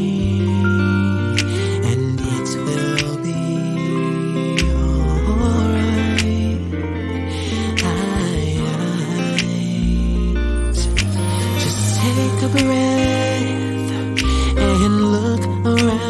Take a breath and look around.